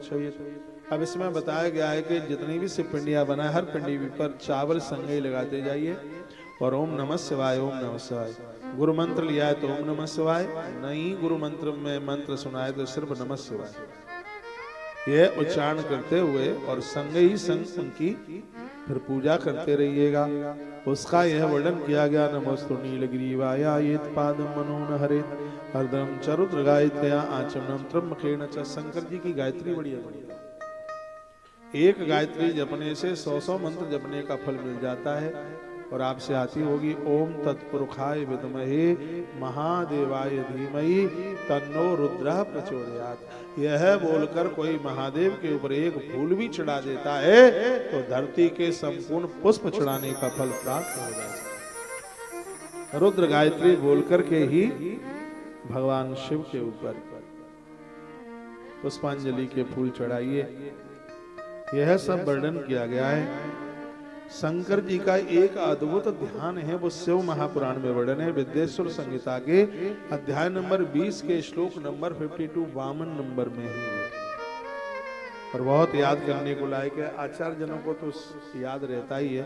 क्षयेत्। अब इसमें बताया गया है कि जितनी भी शिव पिंडियां बनाए हर पिंडी पर चावल संगे लगाते जाइए और ओम नमः शिवाय, ओम नमः शिवाय। गुरु मंत्र लिया है तो ओम नमः शिवाय, नहीं गुरु मंत्र में मंत्र सुनाए तो सिर्फ नमः शिवाय यह उच्चारण करते हुए और संग ही संग उनकी फिर पूजा करते रहिएगा। उसका यह वर्णन किया गया, नमोस्तु नीलग्रीवाय येत्पादं मनोन हरेत् अर्धं च रुद्र गायत्र्या आचमनं त्र्यंबकेन च। शंकर जी की गायत्री बड़ी है, एक गायत्री जपने से 100 मंत्र जपने का फल मिल जाता है। और आपसे आती होगी ओम तत्पुरुषाय विद्महे महादेवाय धीमहि तन्नो रुद्रः प्रचोदयात्। यह बोलकर कोई महादेव के ऊपर एक फूल भी चढ़ा देता है तो धरती के संपूर्ण पुष्प चढ़ाने का फल प्राप्त हो जाता है। रुद्र गायत्री बोलकर के ही भगवान शिव के ऊपर पुष्पांजलि के फूल चढ़ाइए। यह सब वर्णन किया गया है। शंकर जी का एक अद्भुत ध्यान है, वो शिव महापुराण में वर्णन है। विद्येश्वर संहिता के अध्याय नंबर 20 के श्लोक नंबर 52 वामन नंबर में है और बहुत याद करने को लायक है। आचार्य जनों को तो याद रहता ही है।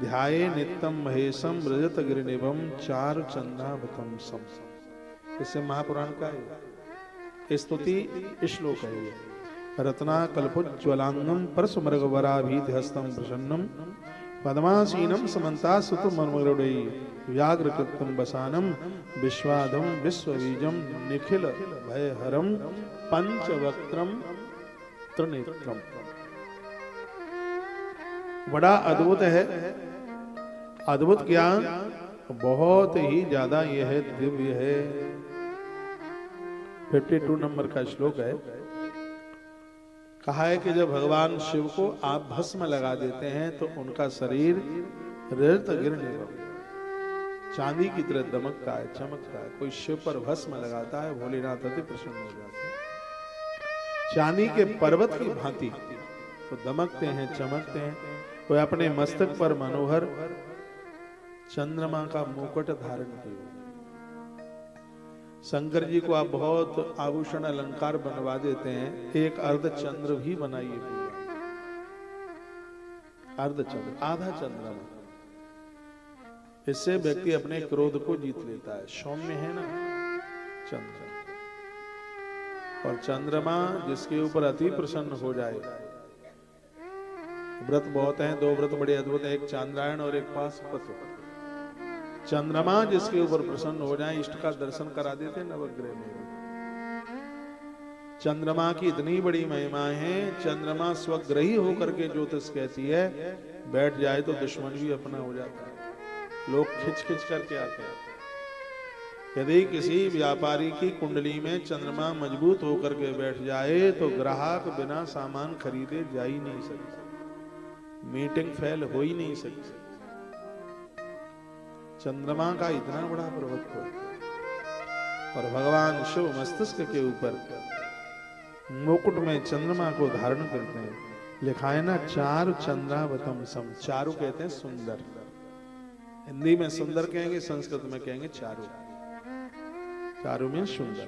ध्याये नित्यम महेशम रजत गिरिनिभम चारु चंदावतम सम। इससे महापुराण का है स्तुति श्लोक है ये। रत्ना कल्पोज्ज्वलांगम परसुमृगवराभीधहस्तं प्रसन्नम पद्मासीनम समन्ता सुतुमर्मरुडै व्याघ्रकृतं वसानम विश्वाधम विश्वबीजम निखिल भयहरम पंचवक्त्रम त्रिनेत्रम। बड़ा अद्भुत है। अद्भुत क्या, बहुत ही ज्यादा यह दिव्य है। 52 नंबर का श्लोक है। कहा है कि जब भगवान शिव को आप भस्म लगा देते हैं तो उनका शरीर रजत गिरिनिभम चांदी की तरह दमकता है, चमकता है। कोई शिव पर भस्म लगाता है भोलेनाथ अति प्रसन्न हो जाते हैं। चांदी के पर्वत की भांति तो दमकते हैं, चमकते हैं। कोई अपने मस्तक पर मनोहर चंद्रमा का मुकुट धारण किए। शंकर जी को आप बहुत आभूषण अलंकार बनवा देते हैं, एक अर्ध चंद्र भी बनाइए। अर्ध चंद्र, आधा चंद्रमा। इससे व्यक्ति अपने क्रोध को जीत लेता है। सौम्य है ना चंद्र, और चंद्रमा जिसके ऊपर अति प्रसन्न हो जाए। व्रत बहुत हैं, 2 व्रत बड़े अद्भुत हैं, एक चांद्रायण और एक पाशुपत। चंद्रमा जिसके ऊपर प्रसन्न हो जाए, इष्ट का दर्शन करा देते नवग्रह में। चंद्रमा की इतनी बड़ी महिमा है। चंद्रमा स्वग्रही होकर के ज्योतिष कहती है, बैठ जाए तो दुश्मन भी अपना हो जाता है। लोग खिंच खिंच करके आते हैं। यदि किसी व्यापारी की कुंडली में चंद्रमा मजबूत होकर के बैठ जाए तो ग्राहक बिना सामान खरीदे जा ही नहीं सकता, मीटिंग फेल हो ही नहीं सकती। चंद्रमा का इतना बड़ा प्रभुत्व और भगवान शिव मस्तिष्क के ऊपर मुकुट में चंद्रमा को धारण करते हैं। लिखा है ना, चारु चंद्रावतम सम। चारु कहते हैं सुंदर, हिंदी में सुंदर कहेंगे, संस्कृत में कहेंगे चारु। चारु में सुंदर।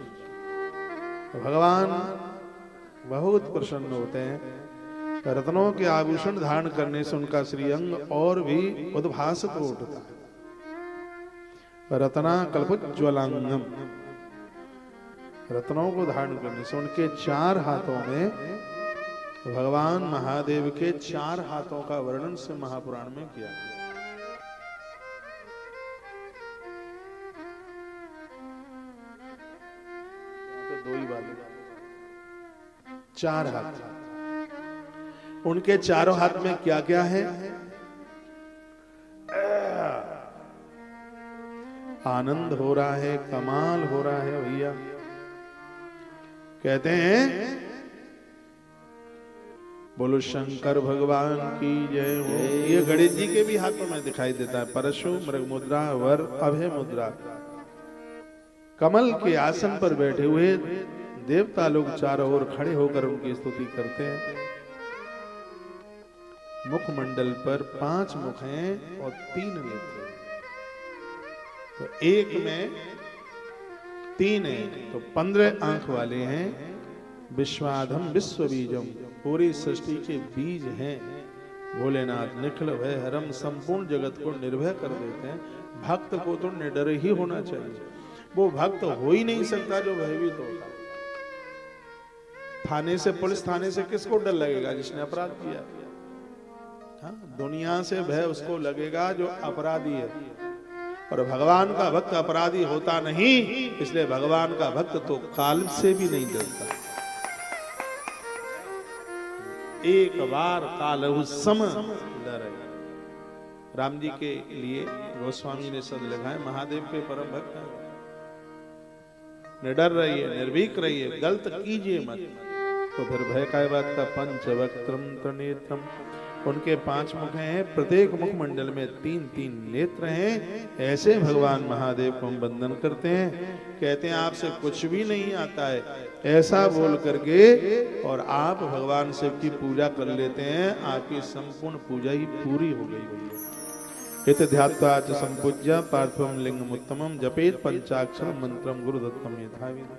भगवान बहुत प्रसन्न होते हैं। रत्नों के आभूषण धारण करने से उनका श्रीअंग और भी उद्भासित हो उठता है। रत्ना कल्पोज्ज्वलांगम, रत्नों को धारण करने से उनके 4 हाथों में, भगवान महादेव के 4 हाथों का वर्णन से महापुराण में किया गया। तो 2 ही वाले 4 हाथ। उनके चारों हाथ में क्या क्या है? आनंद हो रहा है, कमाल हो रहा है भैया। कहते हैं बोलो शंकर भगवान की जय हो। ये गणेश जी के भी हाथों में दिखाई देता है। परशु, मृग मुद्रा, वर, अभय मुद्रा। कमल के आसन पर बैठे हुए देवता लोग चारों ओर खड़े होकर उनकी स्तुति करते हैं। मुखमंडल पर 5 मुख हैं और 3 नेत्र। तो एक में 3 है तो 15 आंख वाले हैं। विश्वाधम विश्व बीजम, पूरी सृष्टि के बीज हैं भोलेनाथ। निखिल भय हरम, संपूर्ण जगत को निर्भय कर देते हैं। भक्त को तो निडर ही होना चाहिए। वो भक्त हो ही नहीं सकता जो भयभीत होता है। थाने से, पुलिस थाने से किसको डर लगेगा? जिसने अपराध किया। हाँ, दुनिया से भय उसको लगेगा जो अपराधी है। और भगवान का भक्त अपराधी होता नहीं, इसलिए भगवान का भक्त तो काल से भी नहीं डरता। एक बार काल सम डरे। राम जी के लिए गोस्वामी ने शब्द लिखा है, महादेव के परम भक्त हैं। निडर रहिए, निर्भीक रहिए, गलत कीजिए मत। तो फिर भय काय बात का? पंचवक्त्रम त्रिनेत्रम, उनके 5 मुख हैं, प्रत्येक मुख मंडल में 3-3 नेत्र हैं। ऐसे भगवान महादेव को हम वंदन करते हैं। कहते हैं आपसे कुछ भी नहीं आता है, ऐसा बोल करके और आप भगवान शिव की पूजा कर लेते हैं, आपकी संपूर्ण पूजा ही पूरी हो गई। इत ध्यात्वा च संपूज्य पार्थिवं लिंगम उत्तमम, जपेत पंचाक्षर मंत्रम गुरु दत्तम यथाविधि।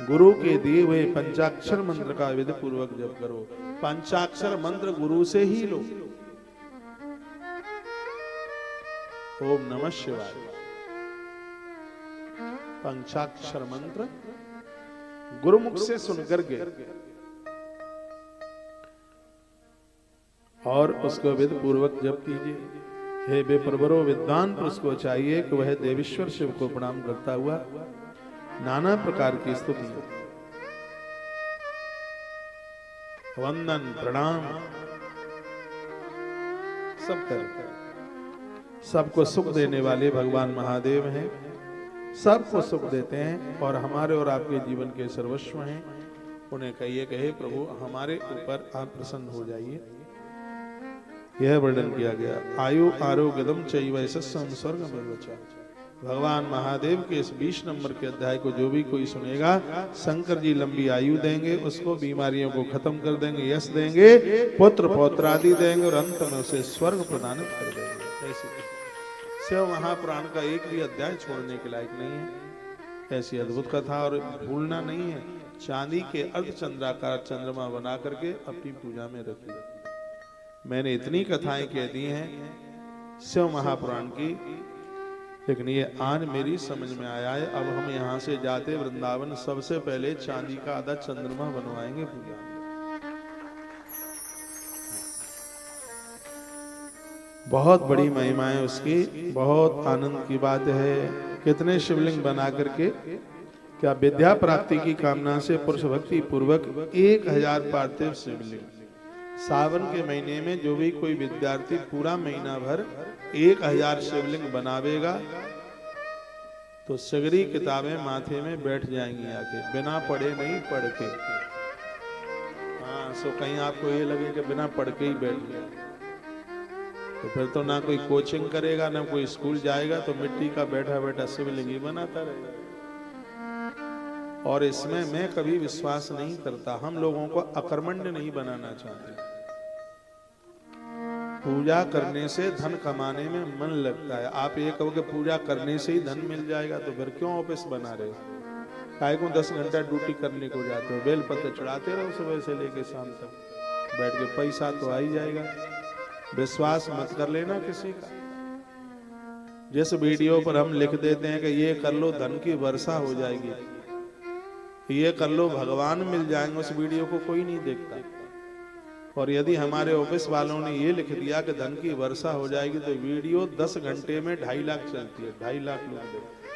गुरु के दिए हुए पंचाक्षर मंत्र का विधि पूर्वक जप करो। पंचाक्षर मंत्र गुरु से ही लो। ओम नमः शिवाय, पंचाक्षर मंत्र गुरुमुख से सुनकर के और उसको विधि पूर्वक जप कीजिए। हे बेपरवरो विद्वान पुरुष को चाहिए कि वह देवेश्वर शिव को प्रणाम करता हुआ नाना प्रकार की स्तुति, वंदन, प्रणाम सब कर। सबको सुख देने वाले भगवान महादेव हैं, सबको सुख देते हैं और हमारे और आपके जीवन के सर्वस्व हैं। उन्हें कहिए, कहे प्रभु हमारे ऊपर आप प्रसन्न हो जाइए। यह वर्णन किया गया। आयु आरोग्यदम चैव यशस्सं स्वर्गमेव च। भगवान महादेव के इस 20 नंबर के अध्याय को जो भी कोई सुनेगा, शंकर जी लंबी आयु देंगे, उसको बीमारियों को खत्म कर देंगे, यश देंगे, पुत्र पौत्र आदि देंगे और अंत में उसे स्वर्ग प्रदान कर देंगे। ऐसी शिव महापुराण का एक भी अध्याय छोड़ने के लायक नहीं है। ऐसी अद्भुत कथा, और भूलना नहीं है। चांदी के अर्धचंद्राकार चंद्रमा बना करके अपनी पूजा में रखिए। मैंने इतनी कथाएं कह दी हैं शिव महापुराण की, लेकिन ये आज मेरी समझ में आया है। अब हम यहाँ से जाते वृंदावन सबसे पहले चांदी का आधा चंद्रमा बनवाएंगे पूजा। बहुत बड़ी महिमा है उसकी, बहुत आनंद की बात है। कितने शिवलिंग बना करके, क्या विद्या प्राप्ति की कामना से पुरुष भक्ति पूर्वक 1000 पार्थिव शिवलिंग। सावन के महीने में जो भी कोई विद्यार्थी पूरा महीना भर 1000 शिवलिंग बनावेगा तो सगरी किताबें माथे में बैठ जाएंगी आके, बिना पढ़े नहीं, पढ़ के। हाँ, सो कहीं आपको ये लगे कि बिना पढ़ के ही बैठ गया, तो फिर तो ना कोई कोचिंग करेगा ना कोई स्कूल जाएगा, तो मिट्टी का बैठा बैठा शिवलिंग ही बनाता रहेगा। और इसमें मैं कभी विश्वास नहीं करता। हम लोगों को अकर्मण्य नहीं बनाना चाहते। पूजा करने से धन कमाने में मन लगता है। आप ये कहो कि पूजा करने से ही धन मिल जाएगा, तो फिर क्यों ऑफिस बना रहे हो? काहे को 10 घंटा ड्यूटी करने को जाते हो? बेलपत्र चढ़ाते रहो सुबह से लेके शाम तक, बैठ के पैसा तो आ ही जाएगा। विश्वास मत कर लेना किसी का। जिस वीडियो पर हम लिख देते हैं कि ये कर लो धन की वर्षा हो जाएगी, ये कर लो भगवान मिल जाएंगे, उस वीडियो को कोई नहीं देखता। और यदि हमारे ऑफिस वालों ने ये लिख दिया कि धन की वर्षा हो जाएगी, तो वीडियो 10 घंटे में 2.5 लाख चलती है। 2.5 लाख लोग देखते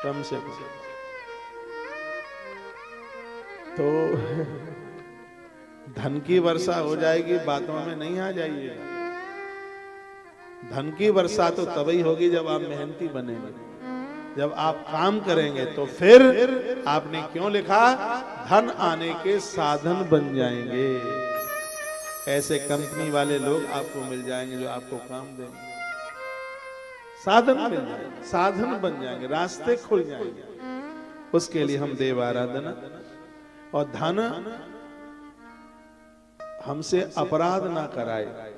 कम से कम। तो धन की वर्षा हो जाएगी बातों में नहीं आ जाइएगा। धन की वर्षा तो तभी होगी जब आप मेहनती बनेंगे, जब आप काम करेंगे। तो फिर आपने क्यों लिखा, धन आने के साधन बन जाएंगे। ऐसे कंपनी वाले लोग आपको मिल जाएंगे जो आपको काम देंगे, साधन मिल जाएंगे, साधन बन जाएंगे, रास्ते खुल जाएंगे। उसके लिए हम देव आराधना और धन हमसे अपराध ना कराए,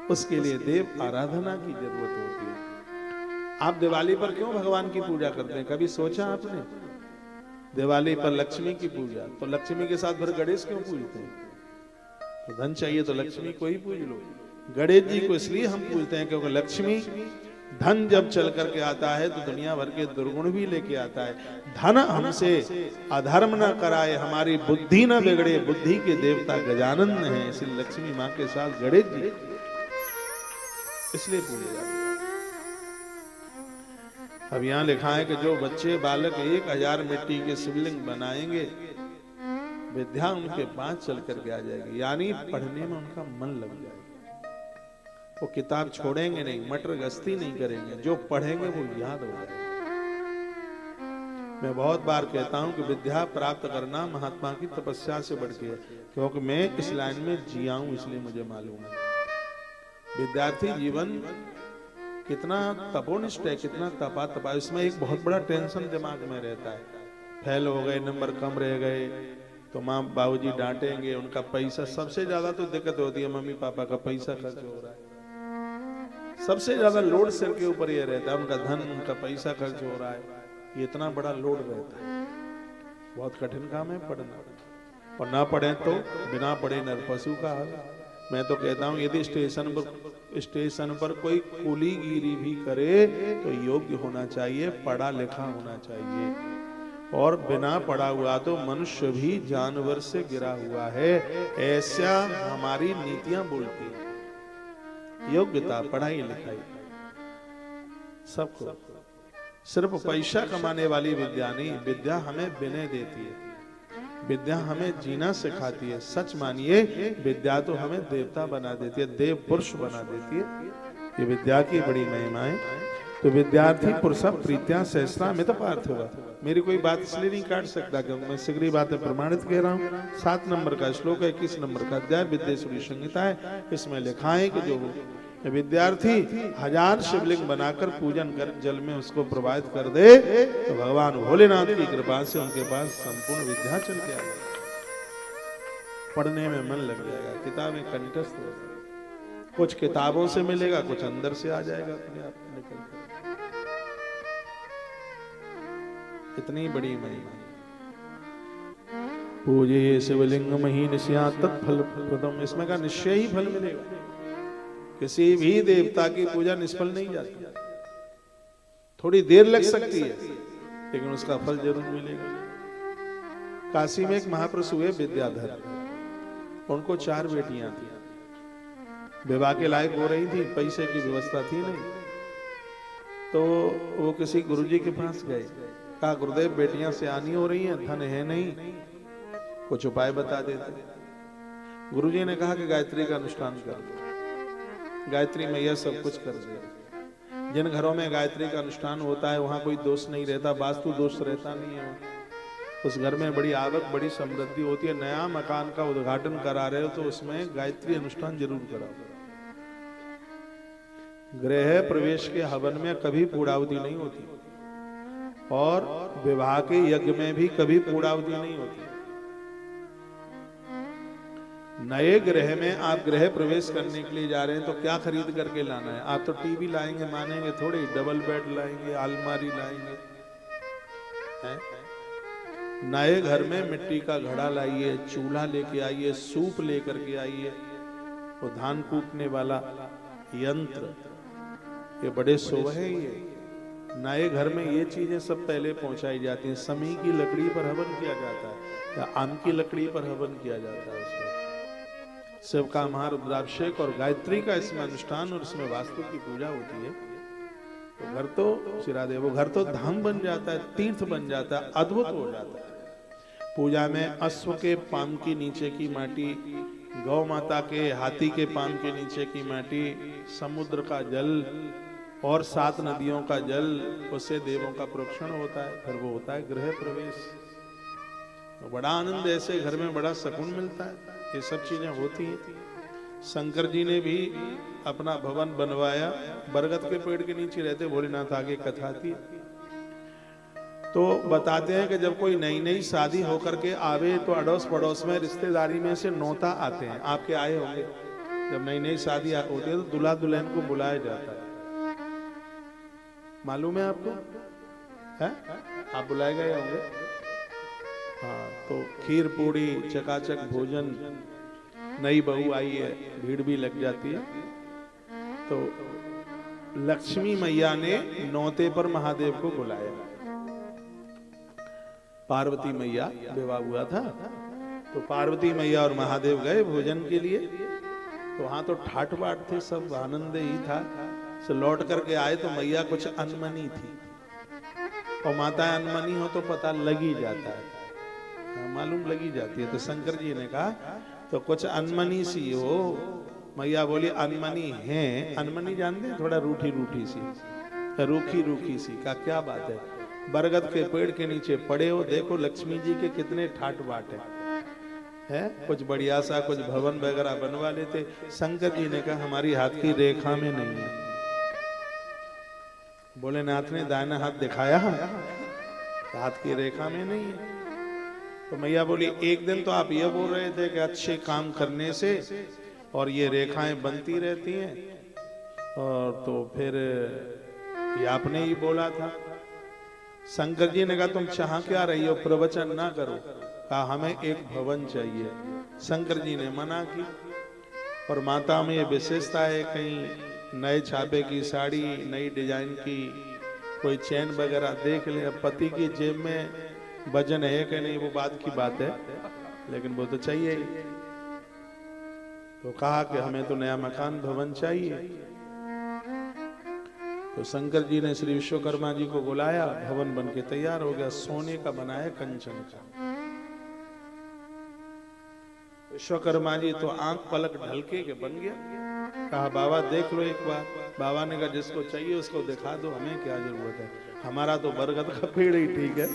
उसके लिए देव आराधना की जरूरत होती है। आप दिवाली पर क्यों भगवान की पूजा करते हैं? कभी सोचा आपने? दिवाली पर लक्ष्मी की पूजा, तो लक्ष्मी के साथ फिर गणेश क्यों पूजते हैं? तो धन चाहिए तो लक्ष्मी को ही पूज लो। गणेश जी को इसलिए हम पूजते हैं क्योंकि लक्ष्मी धन जब चल करके आता है तो दुनिया भर के दुर्गुण भी लेके आता है। धन हमसे अधर्म न कराए, हमारी बुद्धि न बिगड़े, बुद्धि के देवता गजानन है, इसलिए लक्ष्मी माँ के साथ गणेश जी इसलिए पूजे जाते हैं। अब यहाँ लिखा है कि जो बच्चे बालक 1000 मिट्टी के शिवलिंग बनाएंगे, विद्या उनके पास चल करके आ जाएगी, यानी पढ़ने में उनका मन लग जाएगा। वो किताब छोड़ेंगे नहीं, मटर गश्ती नहीं करेंगे, जो पढ़ेंगे वो याद हो जाएगा। मैं बहुत बार कहता हूं कि विद्या प्राप्त करना महात्मा की तपस्या से बढ़ के है, क्योंकि मैं इस लाइन में जिया हूं, इसलिए मुझे मालूम है विद्यार्थी जीवन कितना तपोनिष्ठ है, कितना तपा। इसमें एक बहुत बड़ा टेंशन दिमाग में रहता है, फेल हो गए, नंबर कम रह गए तो माँ बाबूजी डांटेंगे, उनका पैसा, सबसे ज्यादा तो दिक्कत होती है मम्मी पापा का पैसा खर्च हो रहा है, सबसे ज्यादा लोड सिर के ऊपर ये रहता है, उनका धन, उनका पैसा खर्च हो रहा है, ये इतना बड़ा लोड रहता है। बहुत कठिन काम है पढ़ना, और ना पढ़े तो बिना पढ़े नरपशु का हाल। मैं तो कहता हूँ यदि स्टेशन पर कोई कुलीगिरी भी करे तो योग्य होना चाहिए, पढ़ा लिखा होना चाहिए, और बिना पढ़ा हुआ तो मनुष्य भी जानवर से गिरा हुआ है, ऐसा हमारी नीतियां बोलती है। योग्यता, पढ़ाई लिखाई सबको, सिर्फ पैसा कमाने वाली विद्या नहीं, विद्या हमें विनय देती है, विद्या हमें जीना सिखाती है। सच मानिए विद्या तो हमें देवता बना देती है, देव पुरुष बना देती है, ये विद्या की बड़ी महिमा है। तो विद्यार्थी पुरुष प्रीत्या सहस्रामित पार्थिव। मेरी कोई बात इसलिए नहीं काट सकता क्योंकि मैं शीघ्र बातें प्रमाणित कह रहा हूँ। 7 नंबर का श्लोक है, 21 नंबर का अध्याय विद्येश्वरी संहिता है। इसमें लिखा है कि जो विद्यार्थी 1000 शिवलिंग बनाकर पूजन कर जल में उसको प्रवाहित कर दे तो भगवान भोलेनाथ की कृपा से उनके पास संपूर्ण विद्या चल के आएगी, पढ़ने में मन लग जाएगा, किताबें कंठस्थ हो जाएगी, कुछ किताबों से मिलेगा, कुछ अंदर से आ जाएगा अपने आप निकल कर। इतनी बड़ी महिमा। पूजे शिवलिंग मही निश्या तत्फल प्रदम, इसमें का निश्चय ही फल मिलेगा, किसी भी देवता की पूजा निष्फल नहीं जाती, थोड़ी देर लग सकती है लेकिन उसका फल जरूर मिलेगा। काशी में एक महापुरुष हुए विद्याधर, उनको 4 बेटियां थी, विवाह के लायक हो रही थी, पैसे की व्यवस्था थी नहीं, तो वो किसी गुरुजी के पास गए, कहा गुरुदेव बेटियां सियानी हो रही हैं, धन है नहीं, कुछ उपाय बता देते। गुरुजी ने कहा कि गायत्री का अनुष्ठान कर, गायत्री मैया सब कुछ कर दे। जिन घरों में गायत्री का अनुष्ठान होता है वहां कोई दोष नहीं रहता, वास्तु दोष रहता नहीं है, उस घर में बड़ी आवक, बड़ी समृद्धि होती है। नया मकान का उद्घाटन करा रहे हो तो उसमें गायत्री अनुष्ठान जरूर कराओ। गृह प्रवेश के हवन में कभी पूर्णाहुति नहीं होती, और विवाह के यज्ञ में भी कभी पूर्णाहुति नहीं होती। नए ग्रह में आप गृह प्रवेश करने के लिए जा रहे हैं तो क्या खरीद करके लाना है? आप तो टीवी लाएंगे, मानेंगे थोड़ी, डबल बेड लाएंगे, अलमारी लाएंगे, हैं? नए घर में मिट्टी का घड़ा लाइए, चूल्हा लेके आइए, सूप लेकर के आइए, वो धान कूटने वाला यंत्र, ये बड़े शुभ है। ये नए घर में ये चीजें सब पहले पहुंचाई जाती हैं। समी की लकड़ी पर हवन किया जाता है या आम की लकड़ी पर हवन किया जाता है। उसमें शिव का महारुद्राभिषेक और गायत्री का इसमें अनुष्ठान और इसमें वास्तु की पूजा होती है। तो घर तो चिरादे, वो घर तो धाम बन जाता है, तीर्थ बन जाता है, अद्भुत हो जाता है। पूजा में अश्व के पाम के नीचे की माटी, गौ माता के, हाथी के पाम के नीचे की माटी, समुद्र का जल और 7 नदियों का जल, उससे देवों का प्रोक्षण होता है। फिर वो होता है गृह प्रवेश। तो बड़ा आनंद, ऐसे घर में बड़ा सुकून मिलता है। ये सब चीजें होती हैं। शंकर जी ने भी अपना भवन बनवाया, बरगद के पेड़ के नीचे रहते भोलेनाथ, आगे कथा थी। तो बताते हैं कि जब कोई नई नई शादी होकर के आवे तो अड़ोस पड़ोस में रिश्तेदारी में से नौता आते हैं। आपके आए होंगे, जब नई नई शादी होती है तो दूल्हा दुल्हन को बुलाया जाता है, मालूम है आपको? है? आप बुलाए गए होंगे, हाँ, तो खीर पूड़ी चकाचक भोजन, नई बहू आई है, भीड़ भी लग जाती है। तो लक्ष्मी मैया ने नौते पर महादेव को बुलाया। पार्वती मैया विवाह हुआ था, तो पार्वती मैया और महादेव गए भोजन के लिए। तो वहां तो ठाट बाट थे, सब आनंद ही था। से लौट करके आए तो मैया कुछ अनमनी थी, और माता अनमनी हो तो पता लग ही जाता है, मालूम लगी जाती है। तो शंकर जी ने कहा तो कुछ अनमनी सी हो। मैया बोली अनमनी है, अनमनी जानते हैं, थोड़ा रूठी रूठी सी, रूखी रूखी सी। का क्या बात है, बरगद के पेड़ के नीचे पड़े हो, देखो लक्ष्मी जी के कितने ठाट बाट है, कुछ बढ़िया सा कुछ भवन वगैरह बनवा लेते। शंकर जी ने कहा हमारी हाथ की रेखा में नहीं है। भोलेनाथ ने दाहिना हाथ दिखाया, हाथ की रेखा में नहीं है। तो मैया बोली एक दिन तो आप ये बोल रहे थे कि अच्छे काम करने से और ये रेखाएं बनती रहती हैं, और तो फिर ये आपने ही बोला था। शंकर जी ने कहा तुम चाह क्या रही हो, प्रवचन ना करो। कहा हमें एक भवन चाहिए। शंकर जी ने मना की। और माता में ये विशेषता है, कहीं नए छापे की साड़ी, नई डिजाइन की कोई चैन वगैरह देख ले। अब पति की जेब में वजन है कि नहीं वो बात की बात है, लेकिन वो तो चाहिए ही। तो कहा कि हमें तो नया मकान भवन चाहिए। तो शंकर जी ने श्री विश्वकर्मा जी को बुलाया, भवन बन के तैयार हो गया, सोने का बना है, कंचन का। विश्वकर्मा जी तो आंख पलक ढलके के बन गया। कहा बाबा देख लो एक बार। बाबा ने कहा जिसको चाहिए उसको दिखा दो, हमें क्या जरूरत है, हमारा तो बरगद का पेड़ ही ठीक है।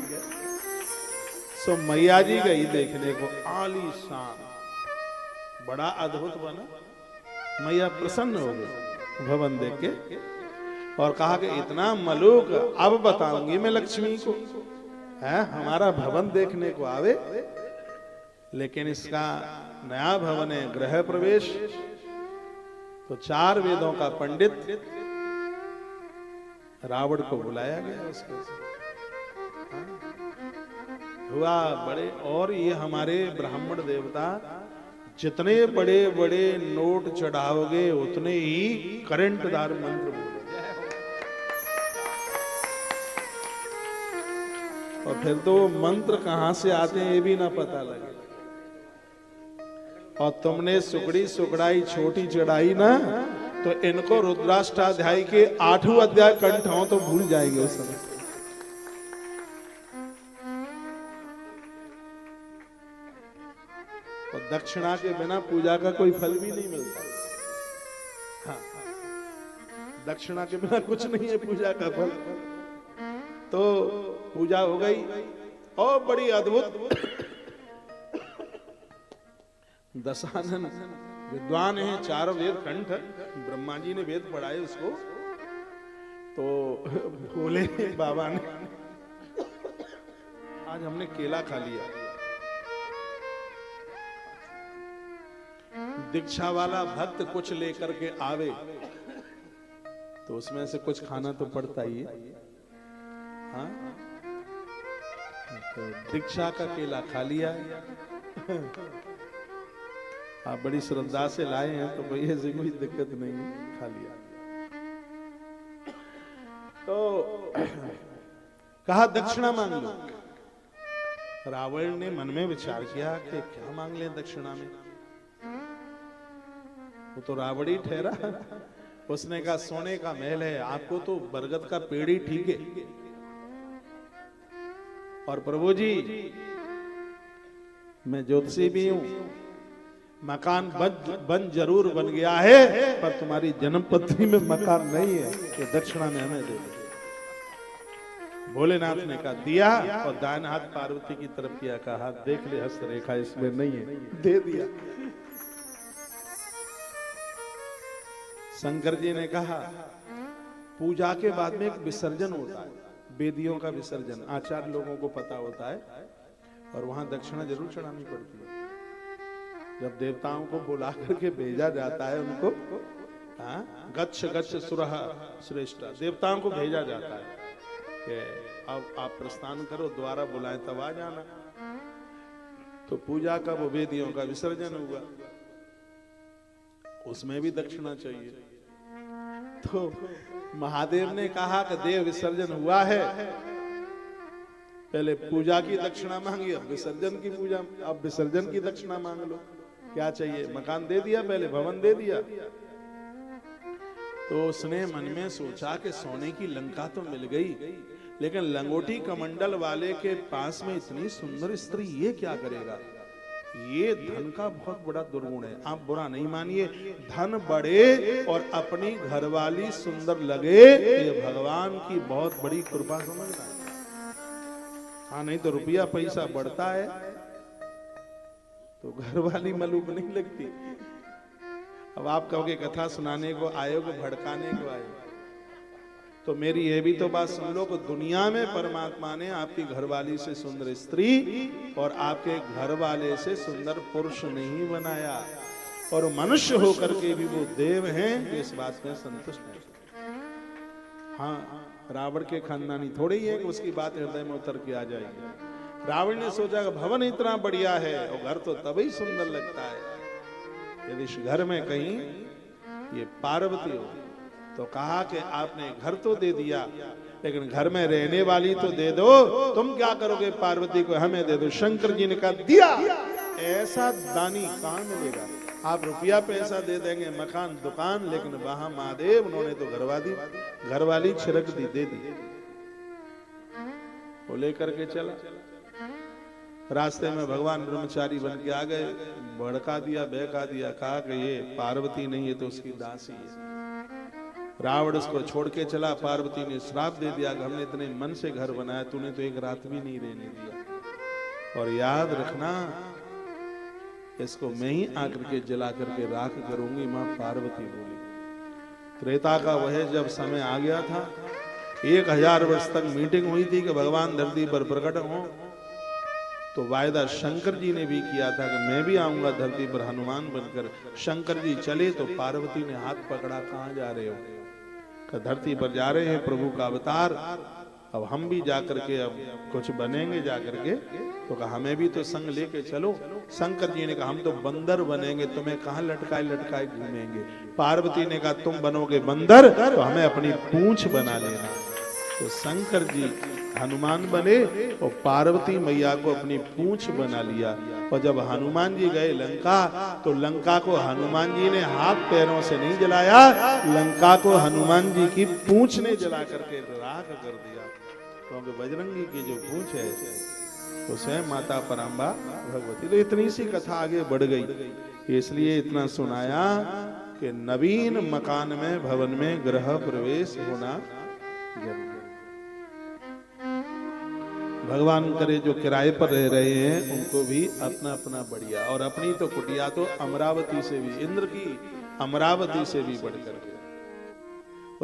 सो मैया जी गई देखने को, आलीशान, बड़ा अद्भुत बना। मैया प्रसन्न हो गई भवन देख के, और कहा कि इतना मलूक अब बताऊंगी मैं लक्ष्मी को, है हमारा भवन देखने को आवे। लेकिन इसका नया भवन है, गृह प्रवेश। तो 4 वेदों का पंडित रावण को बुलाया गया उसके हुआ बड़े। और ये हमारे ब्राह्मण देवता जितने बड़े बड़े नोट चढ़ाओगे उतने ही करंटदार मंत्र बोले, और फिर तो मंत्र कहां से आते हैं ये भी ना पता लगे। और तुमने सुकड़ी सुकड़ाई छोटी चढ़ाई ना, तो इनको रुद्राष्टाध्याय के 8वां अध्याय कंठ हो तो भूल जाएंगे उस समय। और दक्षिणा के बिना पूजा का कोई फल भी नहीं मिलता। हाँ, दक्षिणा के बिना कुछ नहीं है पूजा का फल। तो पूजा हो गई, और बड़ी अद्भुत। दशानन विद्वान है, 4 वेद कंठ, ब्रह्मा जी ने वेद पढ़ाए उसको। तो बोले बाबा ने आज हमने केला खा लिया। दीक्षा वाला भक्त कुछ लेकर के आवे तो उसमें से कुछ खाना तो पड़ता ही है। हाँ, तो दीक्षा का केला खा लिया। आप बड़ी श्रद्धा से लाए हैं तो भैया से कोई दिक्कत नहीं है, खा लिया। तो कहा दक्षिणा मांग लो। रावण ने मन में विचार किया कि क्या मांग ले दक्षिणा में, वो तो रावण ही ठहरा। उसने कहा सोने का महल है, आपको तो बरगद का पेड़ ही ठीक है। और प्रभु जी मैं ज्योतिषी भी हूं, मकान बन जरूर बन गया है, पर तुम्हारी जन्मपत्री में मकान नहीं है, ये दक्षिणा में हमें दे दो। भोलेनाथ ने कहा दिया, और दाहिना हाथ पार्वती की तरफ किया, कहा हाथ देख ले हस्तरेखा इसमें नहीं है, दे दिया। शंकर जी ने कहा पूजा के बाद में एक विसर्जन होता है, वेदियों का विसर्जन, आचार्य लोगों को पता होता है, और वहां दक्षिणा जरूर चढ़ानी पड़ती है। जब देवताओं को बुला करके भेजा जाता है उनको, गच्छ गच्छ सुरः श्रेष्ठ, देवताओं को भेजा जाता है कि अब आप प्रस्थान करो, द्वारा बुलाएं तब आ जाना। तो पूजा का वो वेदियों का विसर्जन हुआ, उसमें भी दक्षिणा चाहिए। तो महादेव ने कहा कि देव विसर्जन हुआ है, पहले पूजा की दक्षिणा मांगी, अब विसर्जन की पूजा, अब विसर्जन की दक्षिणा मांग लो। क्या चाहिए? मकान दे दिया, पहले भवन दे दिया। तो उसने मन में सोचा कि सोने की लंका तो मिल गई, लेकिन लंगोटी कमंडल वाले के पास में इतनी सुंदर स्त्री, ये क्या करेगा? ये धन का बहुत बड़ा दुर्गुण है। आप बुरा नहीं मानिए, धन बढ़े और अपनी घरवाली सुंदर लगे, ये भगवान की बहुत बड़ी कृपा समझना है। हाँ, नहीं तो रुपया पैसा बढ़ता है तो घरवाली मलूक नहीं लगती। अब आप कहोगे कथा सुनाने को आए हो, भड़काने को आए, तो मेरी ये भी तो बात सुन लो कि दुनिया में परमात्मा ने आपकी घरवाली से सुंदर स्त्री और आपके घर वाले से सुंदर पुरुष नहीं बनाया, और मनुष्य होकर के भी वो देव हैं, इस बात में संतुष्ट है। हाँ, रावण के खानदानी थोड़े ही है कि उसकी बात हृदय में उतर के आ जाएगी। रावण ने सोचा कि भवन इतना बढ़िया है और घर तो तभी सुंदर लगता है, यदि इस घर में कहीं ये पार्वती हो। तो कहा कि आपने घर तो दे दिया, लेकिन घर में रहने वाली तो दे दो। तुम क्या करोगे? पार्वती को हमें दे दो। शंकर जी ने कहा दिया। ऐसा दानी कहां मिलेगा? आप रुपया पैसा दे देंगे, मकान दुकान, लेकिन वहां महादेव, उन्होंने तो घरवाली छिड़क दी, दे दी। वो लेकर के चला। रास्ते में भगवान ब्रह्मचारी बन के आ गए, भड़का दिया, बहका दिया, कहा कि ये पार्वती नहीं है तो उसकी दासी है। रावण उसको छोड़ के चला। पार्वती ने श्राप दे दिया कि हमने इतने मन से घर बनाया, तूने तो एक रात भी नहीं रहने दिया, और याद रखना इसको मैं ही आकर के जला करके राख करूंगी। मां पार्वती बोली। त्रेता का वह जब समय आ गया था, 1000 वर्ष तक मीटिंग हुई थी कि भगवान धरती पर प्रकट हो, तो वायदा शंकर जी ने भी किया था कि मैं भी आऊंगा धरती पर हनुमान बनकर। शंकर जी चले तो पार्वती ने हाथ पकड़ा, कहां जा रहे हो? कि धरती पर जा रहे हैं, प्रभु का अवतार, अब हम भी जाकर के अब कुछ बनेंगे जाकर के। तो कहा हमें भी तो संग लेके चलो। शंकर जी ने कहा हम तो बंदर बनेंगे, तुम्हें कहां लटकाए लटकाए घूमेंगे। पार्वती ने कहा तुम बनोगे बंदर तो हमें अपनी पूंछ बना लेना। तो शंकर जी हनुमान बने और पार्वती मैया को अपनी पूंछ बना लिया। और जब हनुमान जी गए लंका, तो लंका को हनुमान जी ने हाथ पैरों से नहीं जलाया, लंका को हनुमान जी की पूंछ ने जला करके राख कर दिया। क्योंकि बजरंगी की जो पूंछ है तो स्वयं माता पराम्बा भगवती। तो इतनी सी कथा आगे बढ़ गई, इसलिए इतना सुनाया कि नवीन मकान में, भवन में गृह प्रवेश होना जरूरी। भगवान करे जो किराए पर रह रहे हैं उनको भी अपना अपना बढ़िया, और अपनी तो कुटिया तो अमरावती से भी, इंद्र की अमरावती से भी बढ़कर के,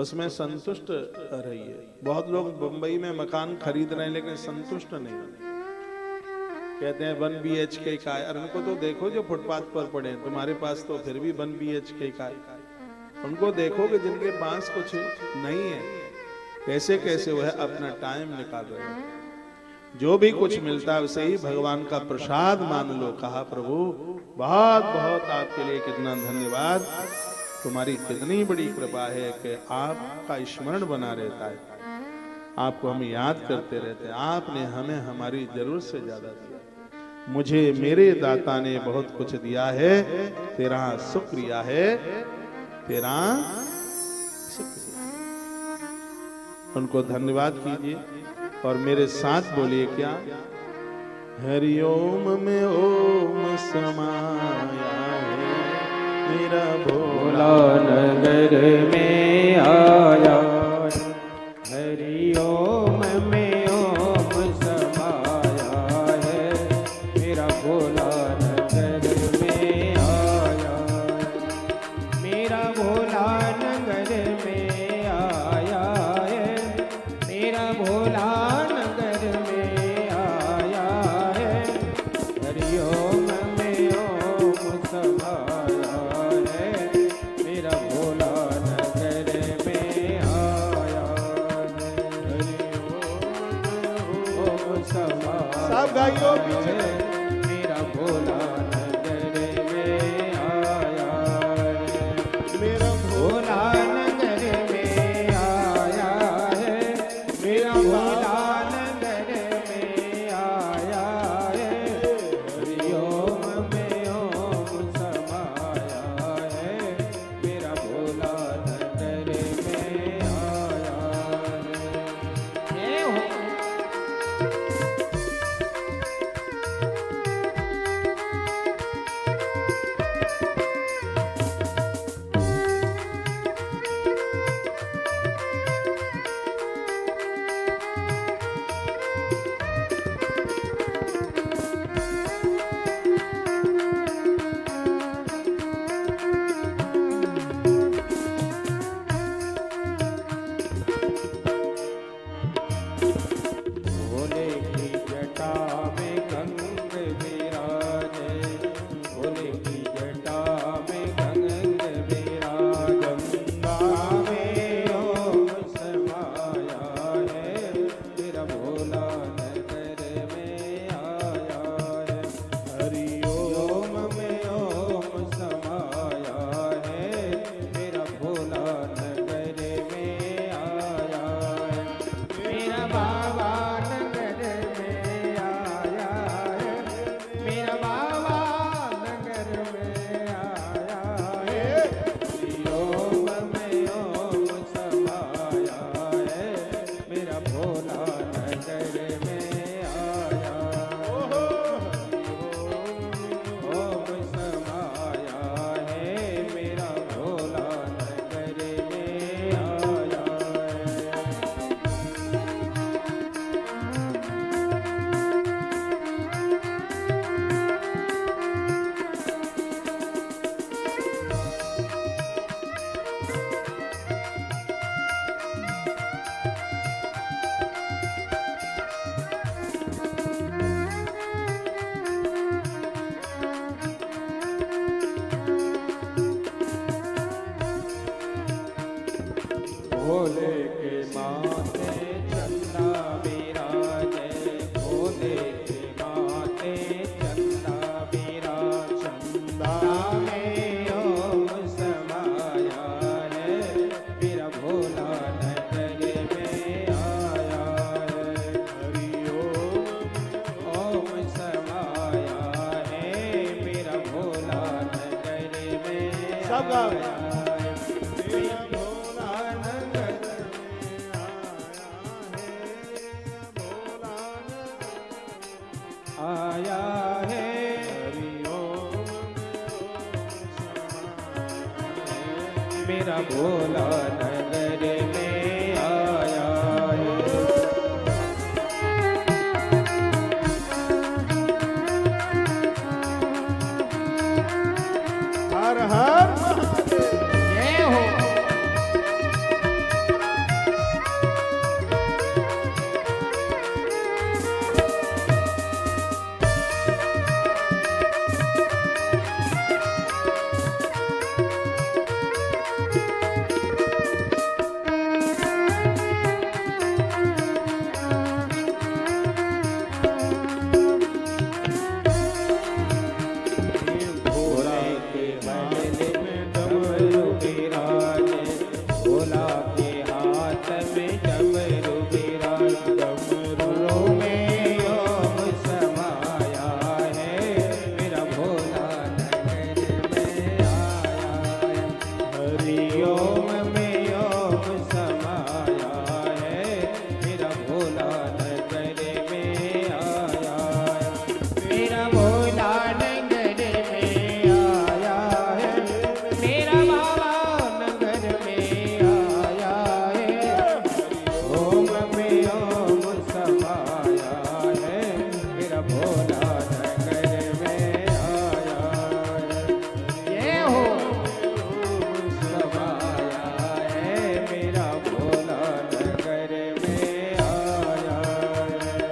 उसमें संतुष्ट रहिए। बहुत लोग बंबई में मकान खरीद रहे हैं लेकिन संतुष्ट नहीं, कहते हैं 1 BHK का है। उनको तो देखो जो फुटपाथ पर पड़े हैं, तुम्हारे पास तो फिर भी 1 BHK का है। उनको देखो कि जिनके पास कुछ नहीं है, कैसे कैसे वह अपना टाइम निकाल रहे हैं। जो भी कुछ मिलता है उसे ही भगवान का प्रसाद मान लो। कहा प्रभु बहुत बहुत आपके लिए कितना धन्यवाद, तुम्हारी कितनी बड़ी कृपा है कि आपका स्मरण बना रहता है, आपको हम याद करते रहते हैं। आपने हमें हमारी जरूरत से ज्यादा दिया। मुझे मेरे दाता ने बहुत कुछ दिया है, तेरा शुक्रिया है, तेरा शुक्रिया। उनको धन्यवाद कीजिए और मेरे साथ बोलिए क्या? हरिओम में ओम समाया है, मेरा भोला नगर में आया। हरिओम में ओम समाया है, मेरा भोला नगर में आया। मेरा भोला नगर में आया है, मेरा भोला नगर में आया है। हरिओम में ओम समाया है, मेरा भोला नगर भोले के माथे चंदा विराजे, भोले के माथे चंदा विराज, चंदा में ओम समाया है, मेरा भोला नगर में आया है। हरि ओम समाया है, मेरा भोला नगर में सब गाओ। आया है। मेरा भोला नगर आया है। हरि ओम मेरा भोला नगर में आया है। हर हर महादेव। जय हो। भोला के महल में डमरू विराजे, भोला के हाथ में डमरू विराजे, डमरू में ओम समाया है, मेरा भोला नगर में आया है। हरि ओम में ओम समाया है, मेरा भोला नगर में आया है। मेरा भोला नगर में आया है, मेरा बाबा नगर में आया है। ओम में ओम समाया है, मेरा भोला नगर में आया है। ये हो समाया है, मेरा भोला नगर में आया है।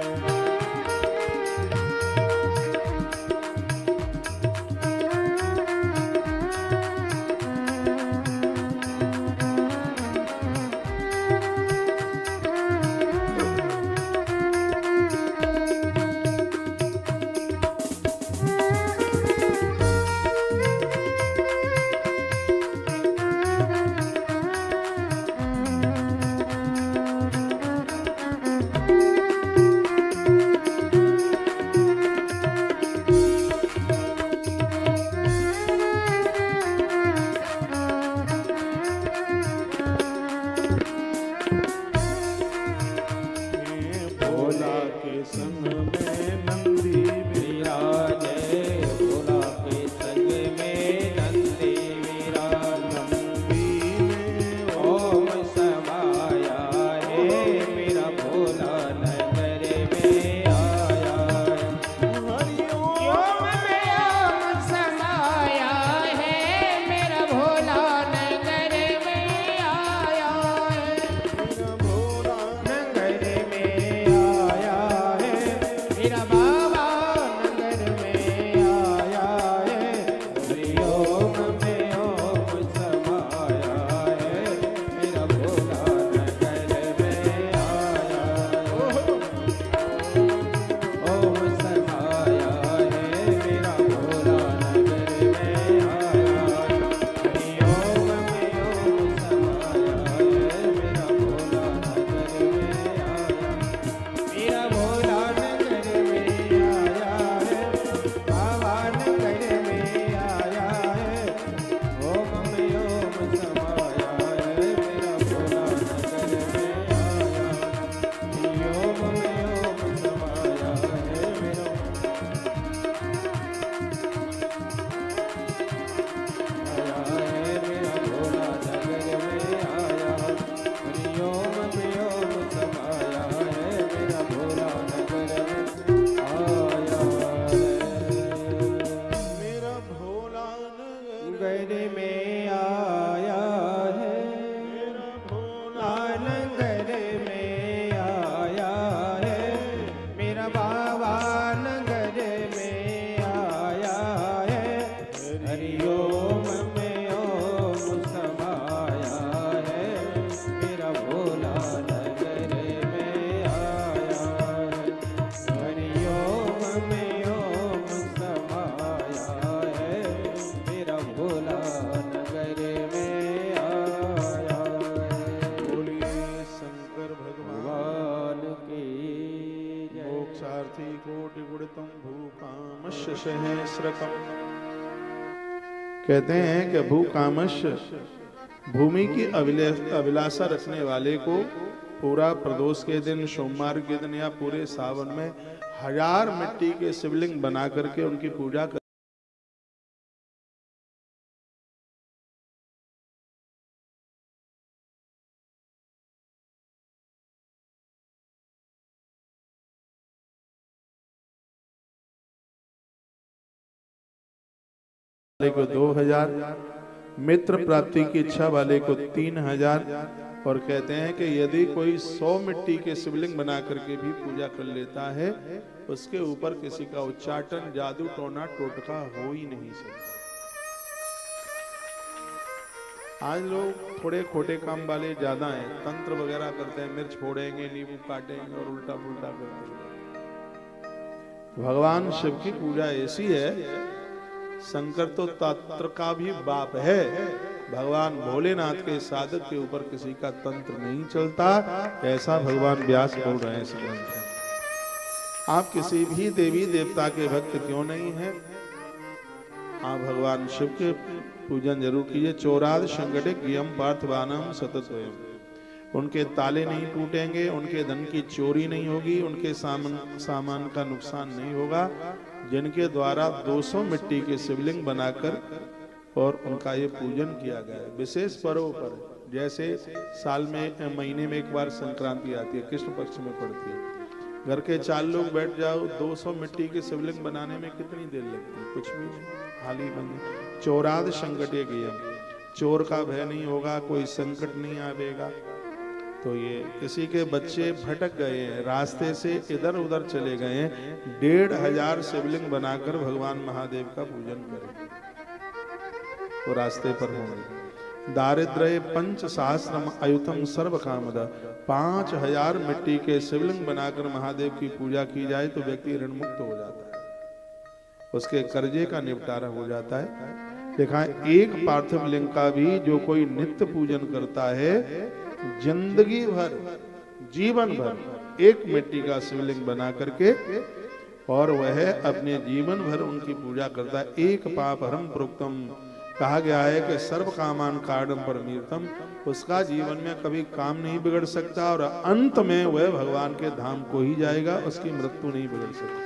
भोला के संग में नंदी विराजे, भोला के संग में नंदी विराज, नंदी में ओम समाया है, मेरा भोला नगर में आया है। हरि ओम में ओम समाया है, मेरा भोला नगर में आया है। मेरा भोला नगर में आया है, मेरा बाबा नगर में आया है। हरि ओम में ओम समाया है, मेरा भोला नगर में आया है। ओम समाया है, मेरा भोला नगर में आया है। हरि ओम में ओम समाया है, मेरा भोला नगर में आया है। मेरा भोला नगर में आया है, बाबा नगर में आया है। ओम में ओम समाया है, मेरा भोला नगर में आया है। ओम में ओम समाया है, मेरा आया है, मेरा भोला नगर में आया है। हरि ओम में ओम समाया है, मेरा भोला नगर में आया है। मेरा भोला नगर नगर में आया है, मेरा भोला नगर में आया है, मेरा बाबा नगर में आया है। हरि ओम में ओम समाया है, मेरा भूकामश्य सहस्रकम्। कहते हैं कि भूकामश्य भूमि की अभिलाषा रखने वाले को पूरा प्रदोष के दिन, सोमवार के दिन या पूरे सावन में 1000 मिट्टी के शिवलिंग बना करके उनकी पूजा कर को 2000, मित्र प्राप्ति की इच्छा वाले को 3000। और कहते हैं कि यदि कोई 100 मिट्टी के शिवलिंग बना करके भी पूजा कर लेता है, उसके ऊपर किसी का उच्चाटन, जादू, टोना टोटका हो ही नहीं सकता। आज लोग थोड़े खोटे काम वाले ज्यादा हैं, तंत्र वगैरह करते हैं, मिर्च फोड़ेंगे, नींबू काटेंगे और उल्टा पुल्टा करते हैं। भगवान शिव की पूजा ऐसी है, शंकर तो तंत्र का भी बाप है। भगवान भोलेनाथ के साधक के ऊपर किसी का तंत्र नहीं चलता, ऐसा भगवान व्यास बोल रहे हैं इस ग्रंथ में। आप किसी भी देवी देवता के भक्त क्यों नहीं हैं, आप भगवान शिव के पूजन जरूर कीजिए। चोराद संगठित यम पार्थवानम सतत स्वयं, उनके ताले नहीं टूटेंगे, उनके धन की चोरी नहीं होगी, उनके सामान का नुकसान नहीं होगा, जिनके द्वारा 200 मिट्टी के शिवलिंग बनाकर और उनका ये पूजन किया गया है। विशेष पर्व पर, जैसे साल में महीने में एक बार संक्रांति आती है, कृष्ण पक्ष में पड़ती है, घर के 4 लोग बैठ जाओ, 200 मिट्टी के शिवलिंग बनाने में कितनी देर लगती है, कुछ भी नहीं, हाल ही बन। चोराद संकटे यम, चोर का भय नहीं होगा, कोई संकट नहीं आवेगा। तो ये किसी के बच्चे भटक गए हैं, रास्ते से इधर उधर चले गए हैं, 1500 शिवलिंग बनाकर भगवान महादेव का पूजन करें, वो रास्ते पर होंगे। दारिद्र्य 5 सहस्रम अयुतम सर्व कामद, 5000 मिट्टी के शिवलिंग बनाकर महादेव की पूजा की जाए तो व्यक्ति ऋण मुक्त हो जाता है, उसके कर्जे का निपटारा हो जाता है। देखा, एक पार्थिव लिंग का भी जो कोई नित्य पूजन करता है, जिंदगी भर, जीवन भर एक मिट्टी का शिवलिंग बना करके और वह अपने जीवन भर उनकी पूजा करता है। एक पाप हरम प्रोक्तम, कहा गया है कि सर्व कामान कारणम परमीर्तम, उसका जीवन में कभी काम नहीं बिगड़ सकता और अंत में वह भगवान के धाम को ही जाएगा, उसकी मृत्यु नहीं बिगड़ सकती।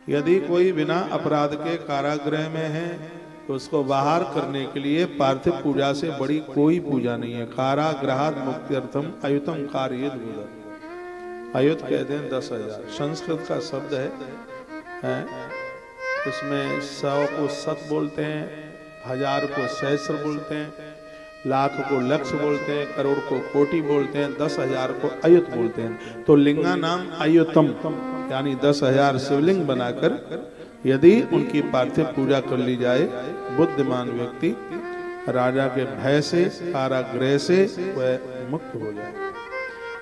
यदि कोई बिना अपराध के कारागृह में है तो उसको बाहर करने के लिए पार्थिव पूजा से बड़ी कोई पूजा नहीं है। कारागृहात् मुक्त्यर्थम अयुतम कार्येद बुध। अयुत कहते हैं 10,000, संस्कृत का शब्द है। इसमें 100 को सत बोलते हैं, 1000 को सहस्र बोलते हैं, लाख को लक्ष बोलते हैं, करोड़ को कोटि बोलते हैं, 10,000 को अयुत बोलते हैं। तो लिंगा नाम अयुतम, यानी 10,000 शिवलिंग बनाकर यदि उनकी पार्थिव पूजा कर ली जाए, बुद्धिमान व्यक्ति राजा के भय से, कारागृह से वह मुक्त हो जाए।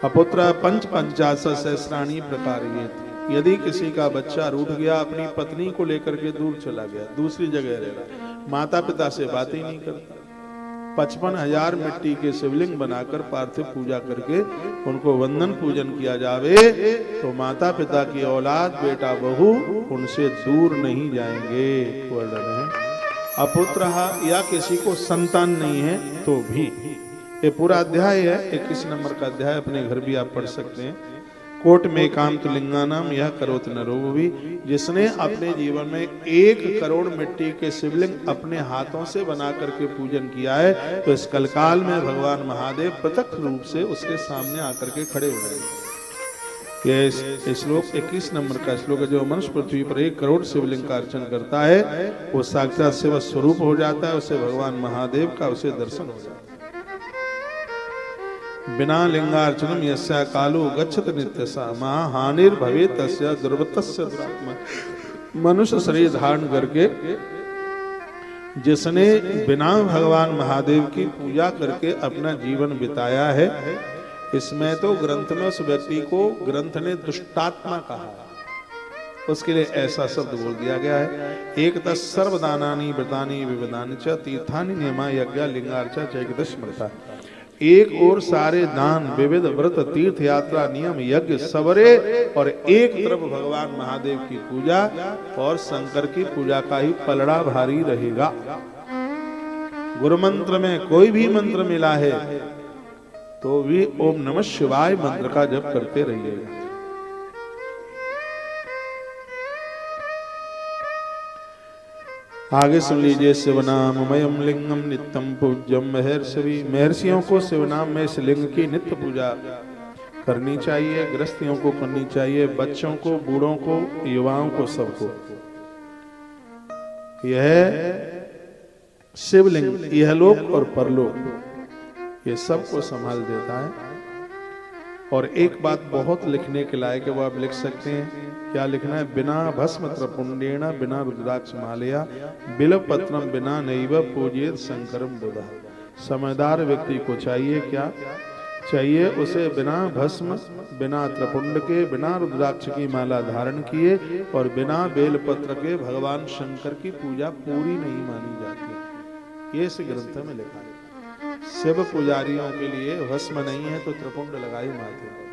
अपुत्र 55 सहस्राणी प्रकार ये थी। यदि किसी का बच्चा रूठ गया, अपनी पत्नी को लेकर के दूर चला गया, दूसरी जगह रह रहा, माता पिता से बात ही नहीं करता, 55,000 मिट्टी के शिवलिंग बनाकर पार्थिव पूजा करके उनको वंदन पूजन किया जावे तो माता पिता की औलाद, बेटा बहू उनसे दूर नहीं जाएंगे। वर्णन है अपुत्र या किसी को संतान नहीं है तो भी, ये पूरा अध्याय है, 21 नंबर का अध्याय, अपने घर भी आप पढ़ सकते हैं। कोट में कांत लिंगानाम यह करोत नरो भी, जिसने अपने जीवन में 1 करोड़ मिट्टी के शिवलिंग अपने हाथों से बना करके पूजन किया है तो इस कलकाल में भगवान महादेव प्रत्यक्ष रूप से उसके सामने आकर के खड़े हो जाएंगे। यह श्लोक 21 नंबर का श्लोक है। जो मनुष्य पृथ्वी पर 1 करोड़ शिवलिंग का अर्चन करता है वो साक्षात शिव स्वरूप हो जाता है, उसे भगवान महादेव का उसे दर्शन हो जाता है। बिना लिंगार्चनम यस्या कालो गच्छत नित्यसा महाहानिर भवे तस्य दुर्वतस्य दुरात्मा। मनुष्य शरीर धारण करके जिसने बिना भगवान महादेव की पूजा करके अपना जीवन बिताया है, इसमें तो ग्रंथ में उस व्यक्ति को ग्रंथ ने दुष्टात्मा कहा, उसके लिए ऐसा शब्द बोल दिया गया है। एक तस् सर्वदानानि व्रतानि विविधानि च तीर्थानि नियमा यज्ञ लिंगार्चा चैकदश स्मृता। एक और सारे दान, विविध व्रत, तीर्थ यात्रा, नियम, यज्ञ सबरे, और एक तरफ भगवान महादेव की पूजा और शंकर की पूजा का ही पलड़ा भारी रहेगा। गुरु मंत्र में कोई भी मंत्र मिला है तो भी ओम नमः शिवाय मंत्र का जप करते रहिएगा। आगे सुन लीजिए। शिवनाममयम लिंगम नित्यम पूज्यम महर्षि। महर्षियों को शिवनाम में इस लिंग की नित्य पूजा करनी चाहिए, गृहस्थियों को करनी चाहिए, बच्चों को, बूढ़ों को, युवाओं को, सबको। यह शिवलिंग इहलोक और परलोक ये सबको संभाल देता है। और एक बात बहुत लिखने के लायक है, वो आप लिख सकते हैं। क्या लिखना है? बिना भस्म त्रपुंडेण बिना रुद्राक्ष मालया बिल्व पत्रम बिना नैव पूजित शंकरम बुधा। समझदार व्यक्ति को चाहिए क्या चाहिए? उसे बिना भस्म, बिना त्रिपुंड के, बिना रुद्राक्ष की माला धारण किए और बिना बेलपत्र के भगवान शंकर की पूजा पूरी नहीं मानी जाती। ये इस ग्रंथ में लिखा है। शिव पुजारियों के लिए भस्म नहीं है तो त्रिपुंड लगाई माथे पर,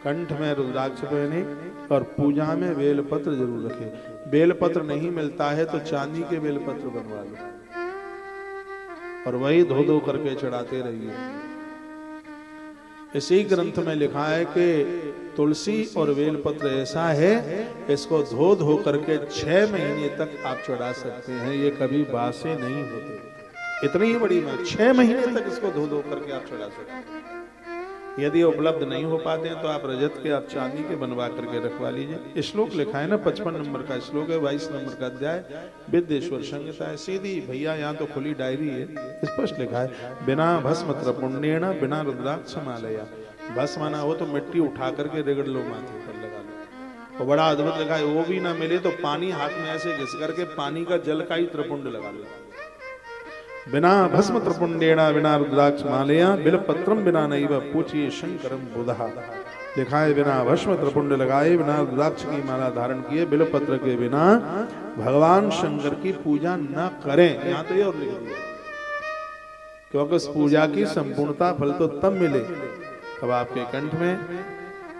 कंठ में रुद्राक्ष पहने और पूजा में बेलपत्र जरूर रखे। बेलपत्र नहीं मिलता है तो चांदी के बेलपत्र बनवा लो और वही धो धो करके चढ़ाते रहिए। इसी ग्रंथ में लिखा है कि तुलसी और बेलपत्र ऐसा है, इसको धो धो करके 6 महीने तक आप चढ़ा सकते हैं, ये कभी बासे नहीं होते। इतनी ही बड़ी बात, 6 महीने तक इसको धो धो करके आप चढ़ा सकते हैं। यदि उपलब्ध नहीं हो पाते हैं तो आप रजत के, आप चांदी के बनवा करके रखवा लीजिए। श्लोक लिखा है ना, 55 नंबर का श्लोक है, 22 नंबर का अध्याय, विद्येश्वर संहिता है। सीधी भैया, यहाँ तो खुली डायरी है, स्पष्ट लिखा है बिना भस्म त्रपुंडेण बिना रुद्राक्ष मालया। भस्म ना हो तो मिट्टी उठा करके रगड़ लो, माथे पर लगा लो। और बड़ा अद्भुत लिखा है, वो भी ना मिले तो पानी हाथ में ऐसे घिस करके पानी का जल का ही त्रिपुंड लगा लो। बिना भस्म त्रिपुंडेण बिना रुद्राक्ष मालया बिल्वपत्रम बिना नैव पूजित शंकरम बुधा। लिखा है बिना भस्म त्रिपुंड लगाए, बिना रुद्राक्ष की माला धारण किए, बिल्वपत्र के बिना भगवान शंकर की पूजा न करें। यहाँ तो ये और लिख दिया, क्योंकि उस पूजा की संपूर्णता फल तो तब मिले अब आपके कंठ में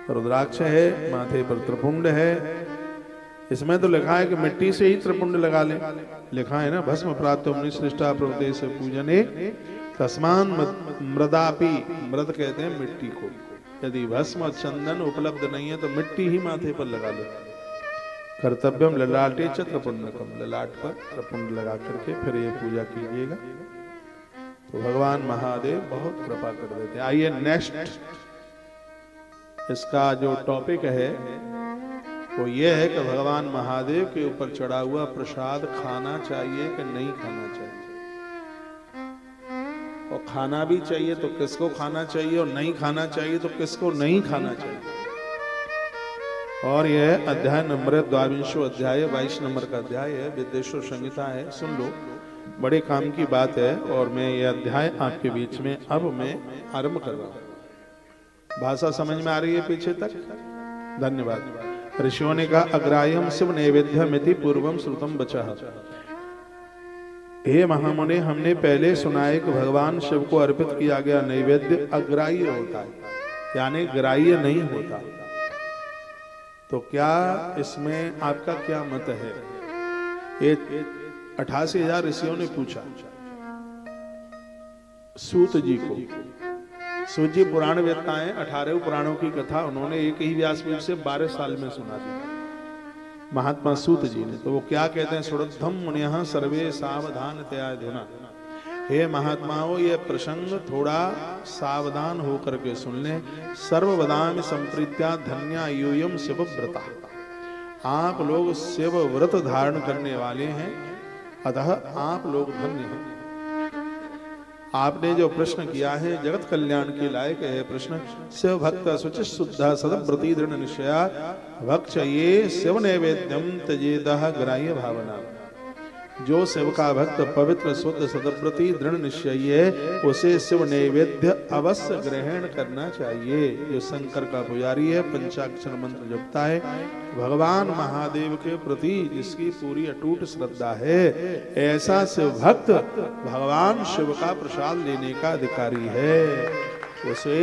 रुद्राक्ष है, माथे पर त्रिपुंड है। इसमें तो लिखा है कि मिट्टी से ही त्रिपुंड लगा ले। लिखा है ना, भस्म प्राप्त मुनिश्रेष्ठा प्रदेश पूजने तस्मान मृदापि। मृद कहते हैं मिट्टी को। यदि भस्म और चंदन उपलब्ध नहीं है तो मिट्टी ही माथे पर लगा लो। कर्तव्यम ललाटे च त्रिपुंडकम। ललाट पर त्रिपुंड लगा करके फिर ये पूजा कीजिएगा तो भगवान महादेव बहुत कृपा कर देते हैं। आइए नेक्स्ट, इसका जो टॉपिक है वो ये है कि भगवान महादेव के ऊपर चढ़ा हुआ प्रसाद खाना चाहिए कि नहीं खाना चाहिए, और खाना भी चाहिए तो किसको खाना चाहिए और नहीं खाना चाहिए तो किसको नहीं खाना चाहिए। और यह अध्याय नंबर 22 अध्याय, 22 नंबर का अध्याय है, विद्येश्वर संहिता है। सुन लो, बड़े काम की बात है। और मैं यह अध्याय आपके बीच में अब मैं आरंभ कर रहा हूं। भाषा समझ में आ रही है पीछे तक? धन्यवाद। ऋषियों ने कहा, अग्राह्यम शिव नैवेद्यमिति पूर्वम श्रुतम बचः। हे महामुने, हमने पहले सुना है कि भगवान शिव को अर्पित किया गया नैवेद्य अग्राह्य होता है, यानी ग्राह्य नहीं होता। तो क्या इसमें आपका क्या मत है? ये 88,000 ऋषियों ने पूछा सूत जी को। सूत जी पुराण वेदता है, 18 पुराणों की कथा उन्होंने एक ही व्यासपीठ से 12 साल में सुना दी, महात्मा सूत जी ने। तो वो क्या कहते हैं, सुरद्धम मुनियः सर्वे सावधानतया धुना। हे महात्माओं, ये प्रसंग थोड़ा सावधान होकर के सुन लें। सर्ववदामि संप्रीत्या धन्या यूयम शिव व्रता। आप लोग शिव व्रत धारण करने वाले हैं, अतः आप लोग धन्य हैं। आपने जो प्रश्न किया है जगत कल्याण के लायक है प्रश्न। शिव भक्त शुचि शुद्ध सदव्रती दृढ़ निश्चया भक्षये शिव नैवेद्यम तजेदः ग्राह्य भावना। जो शिव का भक्त पवित्र शुद्ध सदव्रती दृढ़ निश्चयी है, उसे शिव नैवेद्य अवश्य ग्रहण करना चाहिए। जो शंकर का पुजारी है, पंचाक्षर मंत्र जपता है, भगवान महादेव के प्रति जिसकी पूरी अटूट श्रद्धा है, ऐसा शिव भक्त भगवान शिव का प्रसाद लेने का अधिकारी है। उसे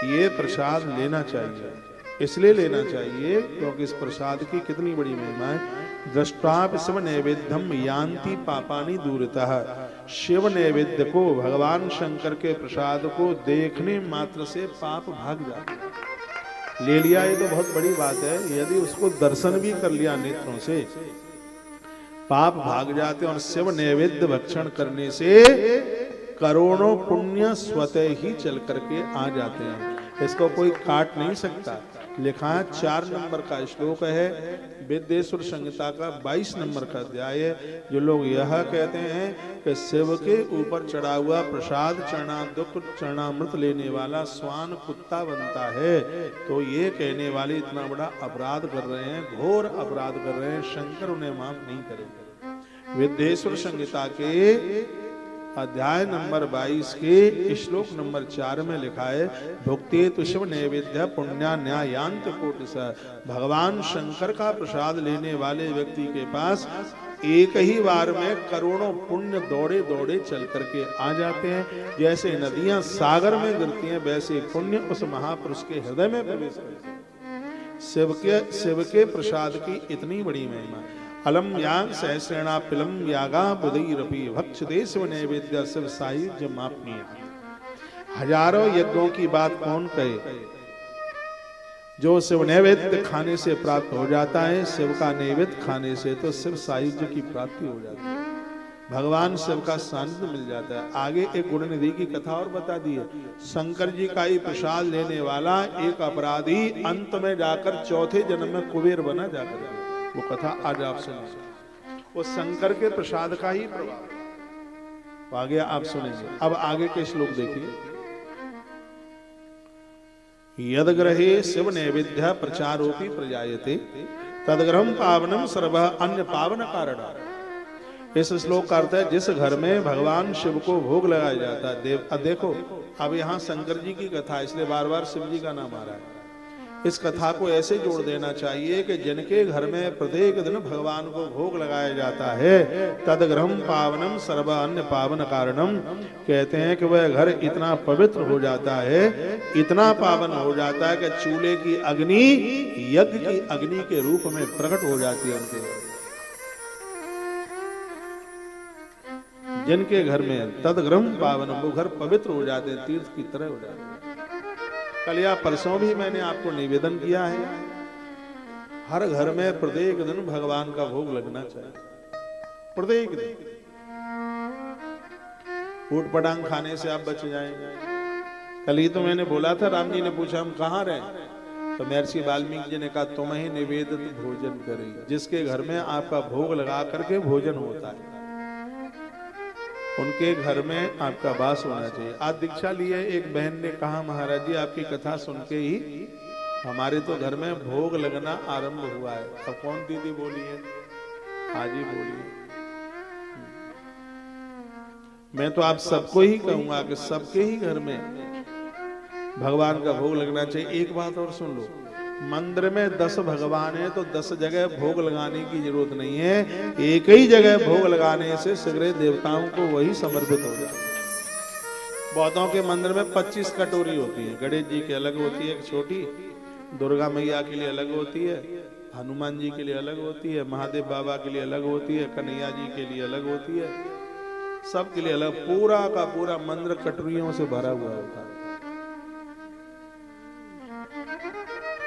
ये प्रसाद लेना चाहिए। इसलिए लेना चाहिए क्योंकि इस प्रसाद की कितनी बड़ी महिमा है। दृष्टाप शिव नैवेद्यम यान्ति पापानि दूरतः। शिव नैवेद्य को, भगवान शंकर के प्रसाद को देखने मात्र से पाप भाग जाते। ले लिया ये तो बहुत बड़ी बात है, यदि उसको दर्शन भी कर लिया नेत्रों से, पाप भाग जाते। और शिव नैवेद्य भक्षण करने से करोड़ों पुण्य स्वतः ही चल करके आ जाते हैं। इसको कोई काट नहीं सकता। लिखा है 4 नंबर का श्लोक है, विद्येश्वर संहिता का 22 नंबर का अध्याय है। जो लोग यह कहते हैं कि शिव के ऊपर चढ़ा हुआ प्रसाद चरणामृत लेने वाला स्वान कुत्ता बनता है, तो ये कहने वाले इतना बड़ा अपराध कर रहे हैं, घोर अपराध कर रहे हैं। शंकर उन्हें माफ नहीं करेंगे। विद्येश्वर संहिता के अध्याय नंबर 22 के श्लोक नंबर 4 में लिखा है, भुक्ते तो शिव नैवेद्य पुण्या न्यायांत कोटिस। भगवान शंकर का प्रसाद लेने वाले व्यक्ति के पास एक ही बार में करोड़ों पुण्य दौड़े दौड़े चल करके आ जाते हैं। जैसे नदियां सागर में गिरती हैं, वैसे पुण्य उस महापुरुष के हृदय में प्रवेश करते हैं। शिव के प्रसाद की इतनी बड़ी महिमा। अलम याग सहस्रेणा पिलम यागा बुधैरपि भक्षते शिव नैवेद्य शिव सायुज्य मापनीय। हजारों यज्ञों की बात कौन कहे, जो शिव नैवेद्य खाने से प्राप्त हो जाता है, शिव का नैवेद्य खाने से तो शिव सायुज्य की प्राप्ति हो जाती है, भगवान शिव का सानिध्य मिल जाता है। आगे एक गुण निधि की कथा और बता दी है। शंकर जी का ही प्रसाद लेने वाला एक अपराधी अंत में जाकर चौथे जन्म में कुबेर बना जाकर, वो कथा आज आप सुनिए। वो शंकर के प्रसाद का ही प्रभाव आगे आप सुनेंगे। अब आगे के श्लोक देखिए। यद ग्रहे शिव नैवेद्य प्रचारोपि प्रजायते तदग्रहम पावनम सर्व अन्य पावन कारण। इस श्लोक का अर्थ है, जिस घर में भगवान शिव को भोग लगाया जाता है। अब देखो, अब यहाँ शंकर जी की कथा, इसलिए बार बार शिव जी का नाम आ रहा है। इस कथा को ऐसे जोड़ देना चाहिए कि जिनके घर में प्रत्येक दिन भगवान को भोग लगाया जाता है, तदग्रहम पावनम सर्व अन्य पावन कारणम, कहते हैं कि वह घर इतना पवित्र हो जाता है, इतना पावन हो जाता है कि चूल्हे की अग्नि यज्ञ की अग्नि के रूप में प्रकट हो जाती है उनके घर। जिनके घर में तदग्रहम पावनम, वो घर पवित्र हो जाते हैं, तीर्थ की तरह हो जाते हैं। कल या परसों भी मैंने आपको निवेदन किया है, हर घर में प्रत्येक दिन भगवान का भोग लगना चाहिए, प्रत्येक दिन। ऊट पटांग खाने से आप बच जाएंगे। कल ही तो मैंने बोला था, राम जी ने पूछा हम कहाँ रहे, तो महर्षि वाल्मीकि जी ने कहा तुम ही निवेदित भोजन करें। जिसके घर में आपका भोग लगा करके भोजन होता है, उनके घर में आपका वास होना चाहिए। आज दीक्षा लिए एक बहन ने कहा, महाराज जी आपकी कथा सुन के ही हमारे तो घर में भोग लगना आरंभ हुआ है। अब कौन दीदी बोली है? आज ही बोली। मैं तो आप सबको ही कहूंगा कि सबके ही घर में भगवान का भोग लगना चाहिए। एक बात और सुन लो, मंदिर में 10 भगवान है तो 10 जगह भोग लगाने की जरूरत नहीं है। एक ही जगह भोग लगाने से सगरे देवताओं को वही समर्पित हो जाए। बहुतों के मंदिर में 25 कटोरी होती है। गणेश जी की अलग होती है एक छोटी, दुर्गा मैया के लिए अलग होती है, हनुमान जी के लिए अलग होती है, महादेव बाबा के लिए अलग होती है, कन्हैया जी के लिए अलग होती है, सबके लिए अलग। पूरा का पूरा मंदिर कटोरियों से भरा हुआ होता है।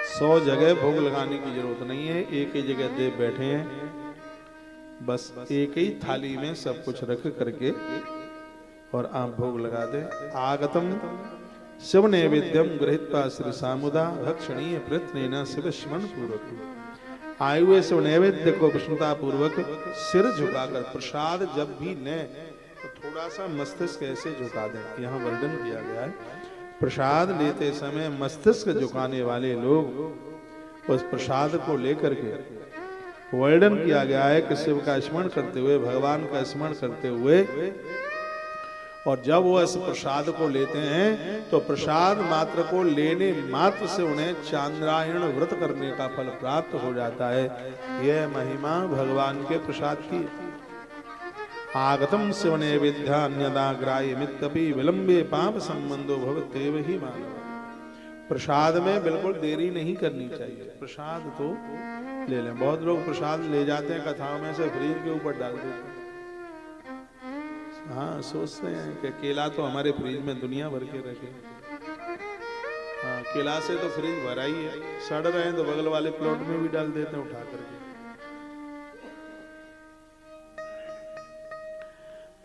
100 जगह भोग लगाने की जरूरत नहीं है। एक ही जगह देव बैठे हैं, बस एक ही थाली में सब कुछ रख करके और आप भोग लगा दे। आगतम शिव नैवेद्यम गृहीत्वा श्री सामुदा भक्षणीय प्रयत्नेन शिव स्मरण पूर्वक। आए हुए शिव नैवेद्य को प्रसन्नता पूर्वक सिर झुकाकर, प्रसाद जब भी लें तो थोड़ा सा मस्तिष्क ऐसे झुका दें। यहाँ वर्णन किया गया है, प्रसाद लेते समय मस्तिष्क झुकाने वाले लोग उस प्रसाद को लेकर के वर्णन किया गया है कि शिव का स्मरण करते हुए, भगवान का स्मरण करते हुए, और जब वो इस प्रसाद को लेते हैं तो प्रसाद मात्र को लेने मात्र से उन्हें चांद्रायण व्रत करने का फल प्राप्त हो जाता है। यह महिमा भगवान के प्रसाद की। आगतम शिवने विद्यान्यदा ग्राह्य मित्यपि विलंबे पाप संबंधो भवत्येव ही मानव। प्रसाद में बिल्कुल देरी नहीं करनी चाहिए। प्रसाद तो ले लें। बहुत लोग प्रसाद ले जाते हैं, कथाओं में से फ्रिज के ऊपर डाल देते हैं। हाँ, सोचते हैं कि केला तो हमारे फ्रिज में दुनिया भर के रखे। हाँ, केला से तो फ्रिज भरा ही है, सड़ रहे हैं तो बगल वाले प्लॉट में भी डाल देते हैं उठा करके।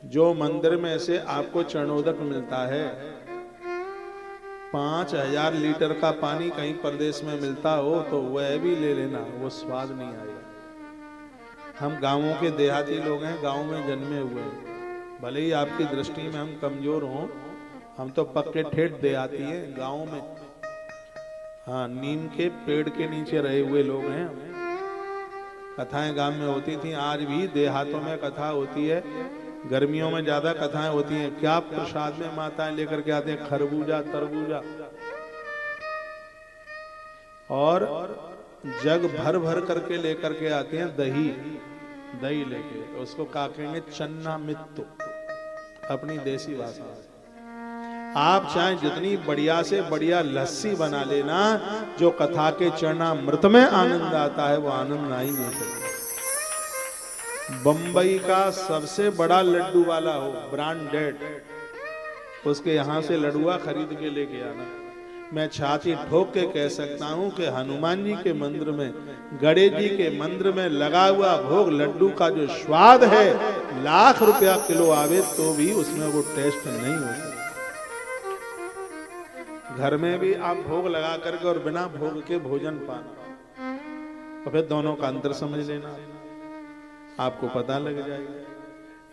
जो मंदिर में से आपको चरणोदक मिलता है, 5000 लीटर का पानी कहीं प्रदेश में मिलता हो तो वह भी ले लेना, वो स्वाद नहीं आएगा। हम गांवों के देहाती लोग हैं, गांव में जन्मे हुए हैं। भले ही आपकी दृष्टि में हम कमजोर हों, हम तो पक्के ठेठ देहाती हैं गांव में। हाँ, नीम के पेड़ के नीचे रहे हुए लोग हैं। कथाएं गांव में होती थी, आज भी देहातों में कथा होती है। गर्मियों में ज्यादा कथाएं होती हैं। क्या प्रसाद में माताएं लेकर के आते हैं? खरबूजा, तरबूजा, और जग भर भर करके लेकर के आते हैं दही। दही लेके उसको क्या कहेंगे? चन्ना मित्तु, अपनी देसी भाषा में। आप चाहे जितनी बढ़िया से बढ़िया लस्सी बना लेना, जो कथा के चरणामृत में आनंद आता है वो आनंद आ ही नहीं सकता। बंबई का सबसे बड़ा लड्डू वाला हो, ब्रांडेड, उसके यहां से लड्डुआ खरीद के लेके आना। मैं छाती ठोक के कह सकता हूं कि हनुमान जी के मंदिर में, गणेश जी के मंदिर में लगा हुआ भोग लड्डू का जो स्वाद है, लाख रुपया किलो आवे तो भी उसमें वो टेस्ट नहीं हो सकता। घर में भी आप भोग लगा करके और बिना भोग के भोजन पाना, और फिर दोनों का अंतर समझ लेना, आपको पता लग जाएगा।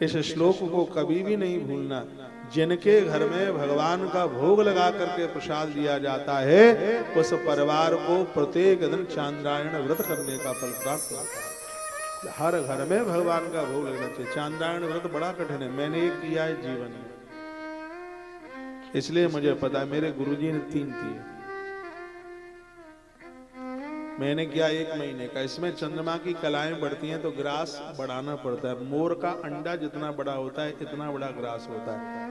इस श्लोक को कभी भी नहीं भूलना। जिनके घर में भगवान का भोग लगा करके प्रसाद दिया जाता है, उस परिवार को प्रत्येक दिन चांद्रायण व्रत करने का फल प्राप्त होता है। हर घर में भगवान का भोग लगना चाहिए। चांद्रायण व्रत बड़ा कठिन है, मैंने एक किया है जीवन में, इसलिए मुझे पता है। मेरे गुरुजी ने 3 किए, मैंने किया 1 महीने का। इसमें चंद्रमा की कलाएं बढ़ती हैं तो ग्रास बढ़ाना पड़ता है। मोर का अंडा जितना बड़ा होता है इतना बड़ा ग्रास होता है।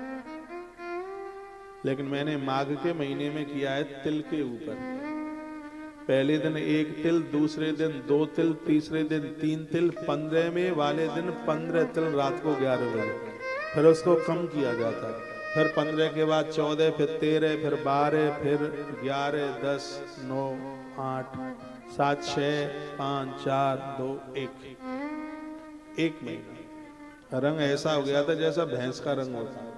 लेकिन मैंने माघ के महीने में किया है तिल के ऊपर। पहले दिन 1 तिल, दूसरे दिन 2 तिल, तीसरे दिन 3 तिल, 15वें वाले दिन 15 तिल रात को 11 बजे। फिर उसको कम किया जाता है। फिर 15 के बाद 14, फिर 13, फिर 12, फिर 11, 10, 9, 8, 7, 6, 5, 4, 2, 1 महीना। रंग ऐसा हो गया था जैसा भैंस का रंग होता है।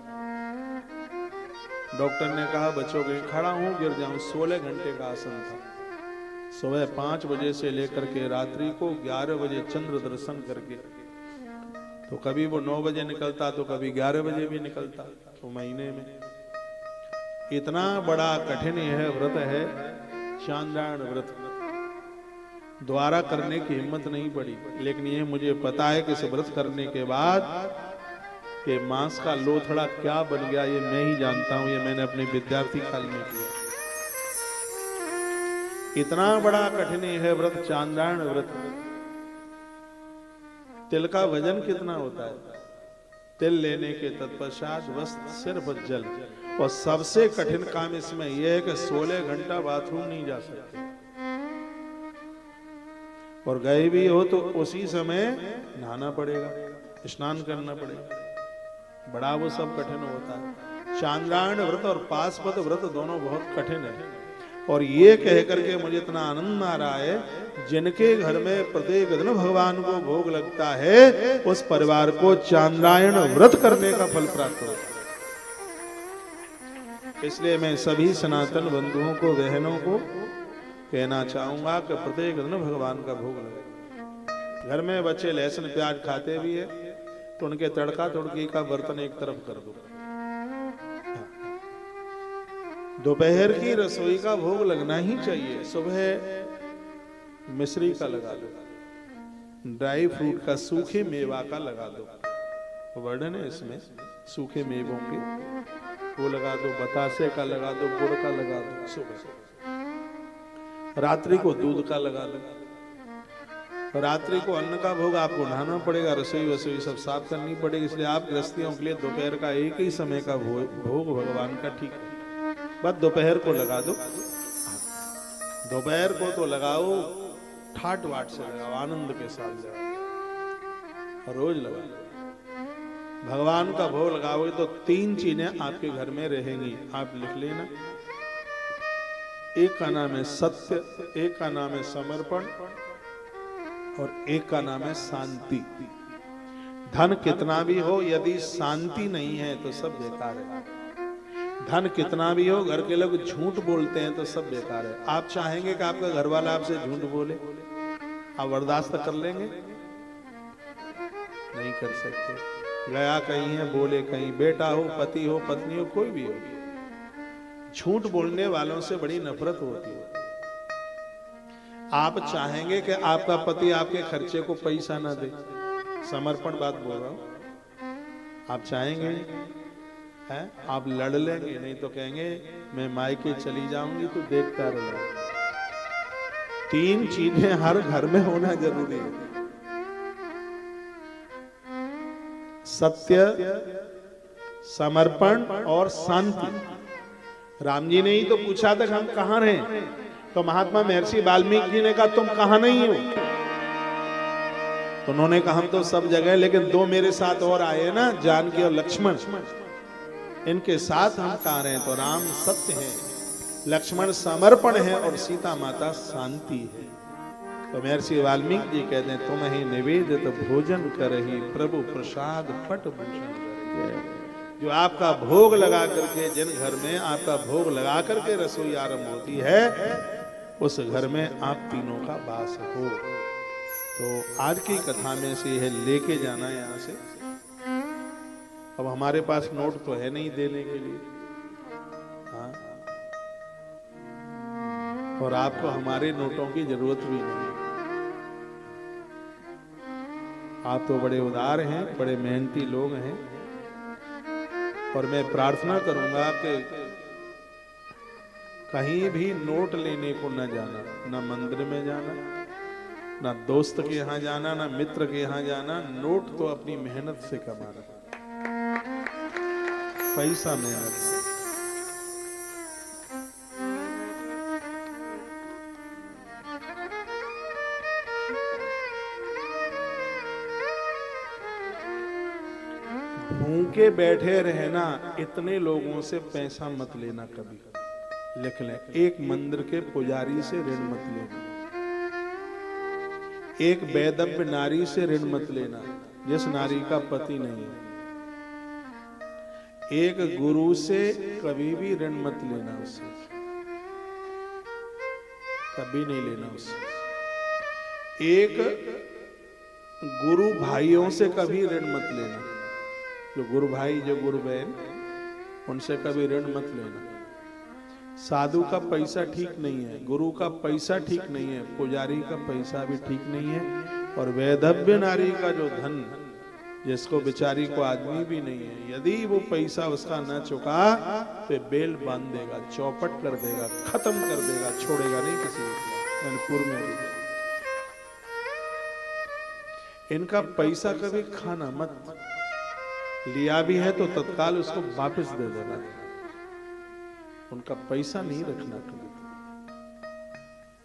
डॉक्टर ने कहा बचोगे, खड़ा हूं गिर जाऊं। 16 घंटे का आसन था। सुबह 5 बजे से लेकर के रात्रि को 11 बजे चंद्र दर्शन करके, तो कभी वो 9 बजे निकलता तो कभी 11 बजे भी निकलता। तो महीने में इतना बड़ा कठिन यह व्रत है, चांद्रायण व्रत। द्वारा करने की हिम्मत नहीं पड़ी, लेकिन ये मुझे पता है कि इस व्रत करने के बाद ये मांस का लोथड़ा क्या बन गया ये मैं ही जानता हूं। ये मैंने अपने विद्यार्थी काल में किया। इतना बड़ा कठिन है व्रत, चांद्रायण व्रत। तिल का वजन कितना होता है? तिल लेने के तत्पश्चात वस्त्र सिर्फ जल। और सबसे कठिन काम इसमें यह है कि 16 घंटा बाथरूम नहीं जा सकते, और गए भी हो तो उसी समय नहाना पड़ेगा, स्नान करना पड़ेगा। बड़ा वो सब कठिन होता है। चांद्रायण व्रत और पाशुपत व्रत दोनों बहुत कठिन है। और ये कह करके मुझे इतना आनंद आ रहा है, जिनके घर में प्रत्येक दिन भगवान को भोग लगता है उस परिवार को चांद्रायण व्रत करने का फल प्राप्त होता है। इसलिए मैं सभी सनातन बंधुओं को, बहनों को कहना चाहूंगा कि प्रत्येक दिन भगवान का भोग लगे। घर में बच्चे लहसुन प्याज खाते भी है तो उनके तड़का तुड़की का बर्तन एक तरफ कर दो। दोपहर की रसोई का भोग लगना ही चाहिए। सुबह मिश्री का लगा लो, ड्राई फ्रूट का, सूखे मेवा का लगा दो, वर्णन है इसमें, सूखे मेवों के वो लगा दो, बतासे का लगा दो, गुड़ का लगा दो, सुबह रात्रि को दूध का लगा दो। रात्रि को अन्न का भोग आपको नहाना पड़ेगा, रसोई वसोई सब साफ करनी पड़ेगी, इसलिए आप गृहस्थियों के लिए दोपहर का एक ही समय का भोग भगवान का ठीक है, बस दोपहर को लगा दो। दोपहर को तो लगाओ, ठाट वाट से लगाओ, आनंद के साथ लगाओ, रोज लगाओ। भगवान का भोग लगाओगे तो 3 चीजें आपके घर में रहेंगी, आप लिख लेना। एक का नाम है सत्य, एक का नाम है समर्पण, और एक का नाम है शांति। धन कितना भी हो, यदि शांति नहीं है तो सब बेकार है। धन कितना भी हो, घर के लोग झूठ बोलते हैं तो सब बेकार है। आप चाहेंगे कि आपका घर वाला आपसे झूठ बोले, आप बर्दाश्त कर लेंगे? नहीं कर सकते। गया कहीं है, बोले कहीं, बेटा हो, पति हो, पत्नी हो, कोई भी हो, झूठ बोलने वालों से बड़ी नफरत होती है। आप चाहेंगे कि आपका पति आपके खर्चे को पैसा ना दे, समर्पण बात बोल रहा हूं, आप चाहेंगे हैं? आप लड़ लेंगे, नहीं तो कहेंगे मैं मायके चली जाऊंगी तो देखता रहूंगा। 3 चीजें हर घर में होना जरूरी है, सत्य, समर्पण और शांति। राम जी ने ही तो पूछा था हम कहां रहे, तो महात्मा महर्षि वाल्मीकि जी ने कहा तुम कहां नहीं हो, तो उन्होंने कहा हम तो सब जगह, लेकिन 2 मेरे साथ और आए ना, जानकी और लक्ष्मण, इनके साथ हम कहां रहे। तो राम सत्य है, लक्ष्मण समर्पण है, और सीता माता शांति है। तो महर्षि वाल्मीकि जी कहते हैं तुम ही निवेदित भोजन करही, प्रभु प्रसाद पट भूषण। जो आपका भोग लगा करके, जिन घर में आपका भोग लगा करके रसोई आरंभ होती है, उस घर में आप तीनों का वास हो। तो आज की कथा में से यह लेके जाना है यहाँ से। अब हमारे पास नोट तो है नहीं देने के लिए, हाँ, और आपको हमारे नोटों की जरूरत भी नहीं। आप तो बड़े उदार हैं, बड़े मेहनती लोग हैं, और मैं प्रार्थना करूंगा कि कहीं भी नोट लेने को न जाना, न मंदिर में जाना, न दोस्त के यहां जाना, न मित्र के यहां जाना। नोट तो अपनी मेहनत से कमाना, पैसा मेहनत से। भूखे बैठे रहना, इतने लोगों से पैसा मत लेना कभी, लिख लें। एक मंदिर के पुजारी से ऋण मत लेना, एक वैदव्य नारी से ऋण मत लेना जिस नारी का पति नहीं है, एक गुरु से कभी भी ऋण मत लेना, उससे कभी नहीं लेना उससे। एक गुरु भाइयों से कभी ऋण मत लेना, जो गुरु भाई, जो गुरु बहन, उनसे कभी ऋण मत लेना। साधु का पैसा ठीक नहीं है, गुरु का पैसा ठीक नहीं है, पुजारी का पैसा भी ठीक नहीं है, और वैधव्य नारी का जो धन, जिसको बेचारी को आदमी भी नहीं है, यदि वो पैसा उसका न चुका तो बेल बांध देगा, चौपट कर देगा, खत्म कर देगा, छोड़ेगा नहीं किसी को। मनपुर में भी इनका पैसा कभी खाना मत, लिया भी है तो तत्काल उसको वापस दे देना, उनका पैसा नहीं रखना कभी,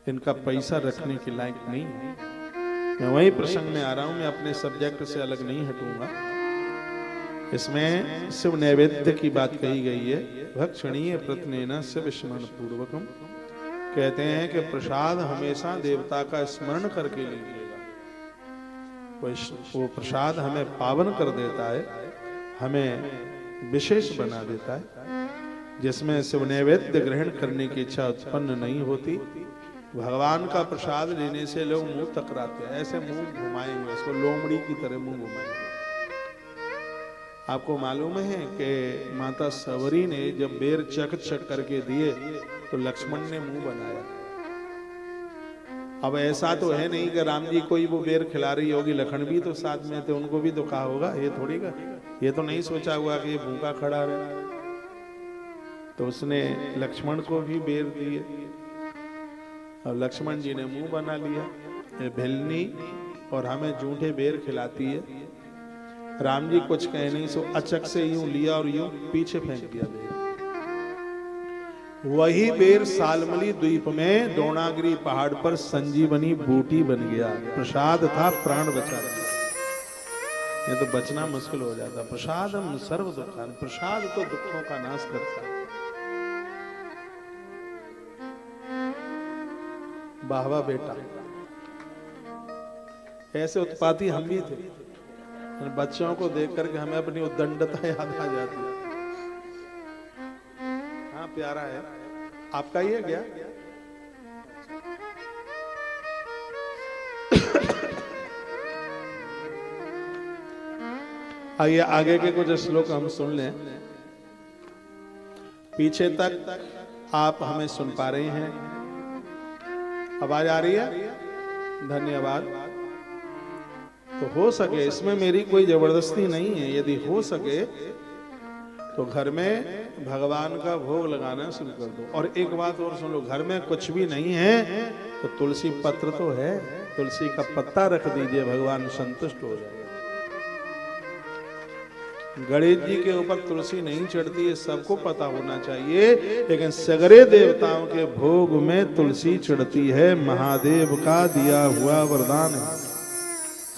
इनका पैसा रखने के लायक नहीं है। मैं वही प्रसंग में आ रहा हूं, मैं अपने सब्जेक्ट से अलग नहीं हटूंगा। इसमें शिव नैवेद्य की बात कही गई है। भक्षणीय प्रत्नेन शिव स्मरण पूर्वकम, कहते हैं कि प्रसाद हमेशा देवता का स्मरण करके लीजिएगा, वो प्रसाद हमें पावन कर देता है, हमें विशेष बना देता है। जिसमें शिव नैवेद्य ग्रहण करने की इच्छा उत्पन्न नहीं होती, भगवान का प्रसाद लेने से लोग मुंह तकराते हैं, ऐसे मुंह घुमाएंगे, इसको लोमड़ी की तरह मुंह घुमाएंगे। आपको मालूम है कि माता सवरी ने जब बेर चक चक करके दिए तो लक्ष्मण ने मुंह बनाया, अब ऐसा तो है नहीं कि राम जी कोई वो बेर खिला रही होगी, लखन भी तो साथ में थे, उनको भी तो कहा होगा, ये थोड़ी का, ये तो नहीं सोचा हुआ कि ये भूखा खड़ा रहे। तो उसने लक्ष्मण को भी बेर दिए। अब लक्ष्मण जी ने मुंह बना लिया, ये भिलनी और हमें जूठे बेर खिलाती है। राम जी कुछ कहे नहीं, सो अचक से यूं लिया और यूं पीछे फेंक दिया बेर। वही बेर सालमली द्वीप में द्रोणागिरी पहाड़ पर संजीवनी बूटी बन गया। प्रसाद था, प्राण बचा दिया। ये तो बचना मुश्किल हो जाता। प्रसादम सर्व दुखान, प्रसाद तो दुखों का नाश करता है। वाहवा बेटा, ऐसे उत्पाती हम भी थे। बच्चों को देख करके हमें अपनी उद्दंडता याद आ जाती है। हाँ प्यारा है, आपका ही है क्या? आइए आगे के कुछ श्लोक हम सुन लें। पीछे तक आप हमें सुन पा रहे हैं? आवाज आ रही है? धन्यवाद। तो हो सके, इसमें मेरी कोई जबरदस्ती नहीं है, यदि हो सके तो घर में भगवान का भोग लगाना शुरू कर दो। और एक बात और सुन लो, घर में कुछ भी नहीं है तो तुलसी पत्र तो है, तुलसी का पत्ता रख दीजिए, भगवान संतुष्ट हो जाएगा। गणेश जी के ऊपर तुलसी नहीं चढ़ती है, सबको पता होना चाहिए, लेकिन सगरे देवताओं के भोग में तुलसी चढ़ती है। महादेव का दिया हुआ वरदान है।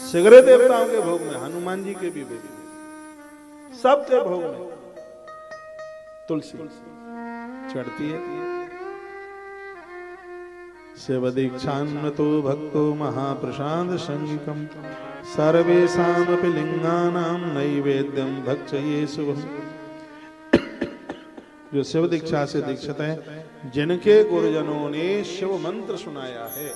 सगरे देवताओं के भोग में, हनुमान जी के भी भोग, सबके भोग में तुलसी चढ़ती है। शिव दीक्षान्वितो भक्तो महाप्रसाद संगीकम सर्वेषामपि लिंगानां नैवेद्यम भक्षये शुभम। जो शिव दीक्षा से दीक्षित हैं, जिनके गुरुजनों ने शिव मंत्र सुनाया है,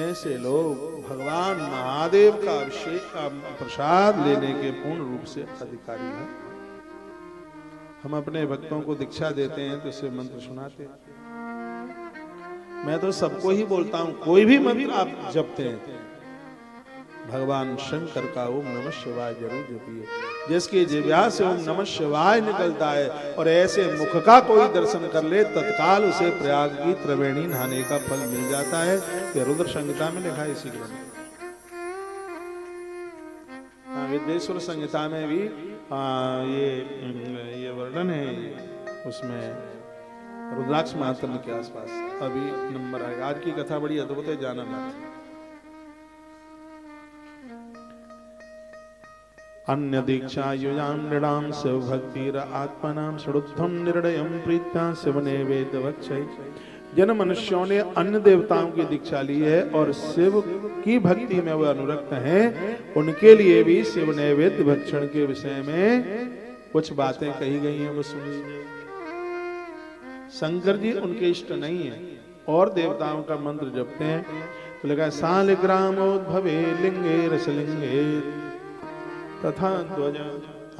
ऐसे लोग भगवान महादेव का अभिषेक का प्रसाद लेने के पूर्ण रूप से अधिकारी हैं। हम अपने भक्तों को दीक्षा देते हैं तो शिव मंत्र सुनाते हैं। मैं तो सबको ही बोलता हूं, कोई भी मंत्र आप जपते हैं, भगवान शंकर का ओम नमः शिवाय जरूर जपिए। जिसकी जिह्वा से ओम नमः शिवाय निकलता है और ऐसे मुख का कोई दर्शन कर ले, तत्काल उसे प्रयाग की त्रिवेणी नहाने का फल मिल जाता है। ये रुद्र संहिता में लिखा है इसी ग्रंथ। विद्येश्वर संहिता में भी ये वर्णन है, उसमें रुद्राक्ष महात्म्य के आसपास अभी नंबर आएगा। आज की कथा बड़ी अद्भुत है, जाना मत। अन्य दीक्षा युजाम नृणाम शिव भक्तिर आत्मनाम षडुत्थम निर्णयम प्रीत्या शिव नैवेद्य भक्षय। जिन मनुष्यों ने अन्य देवताओं की दीक्षा ली है और शिव की भक्ति में वे अनुरक्त हैं, उनके लिए भी शिव नैवेद्य भक्षण के विषय में कुछ बातें कही गई हैं, वो सुनिए। शंकर जी उनके इष्ट नहीं है और देवताओं का मंत्र जपते हैं, तो लिखा है सालिग्रामोद्भवे लिंगे रसलिंगे तथा ध्वज।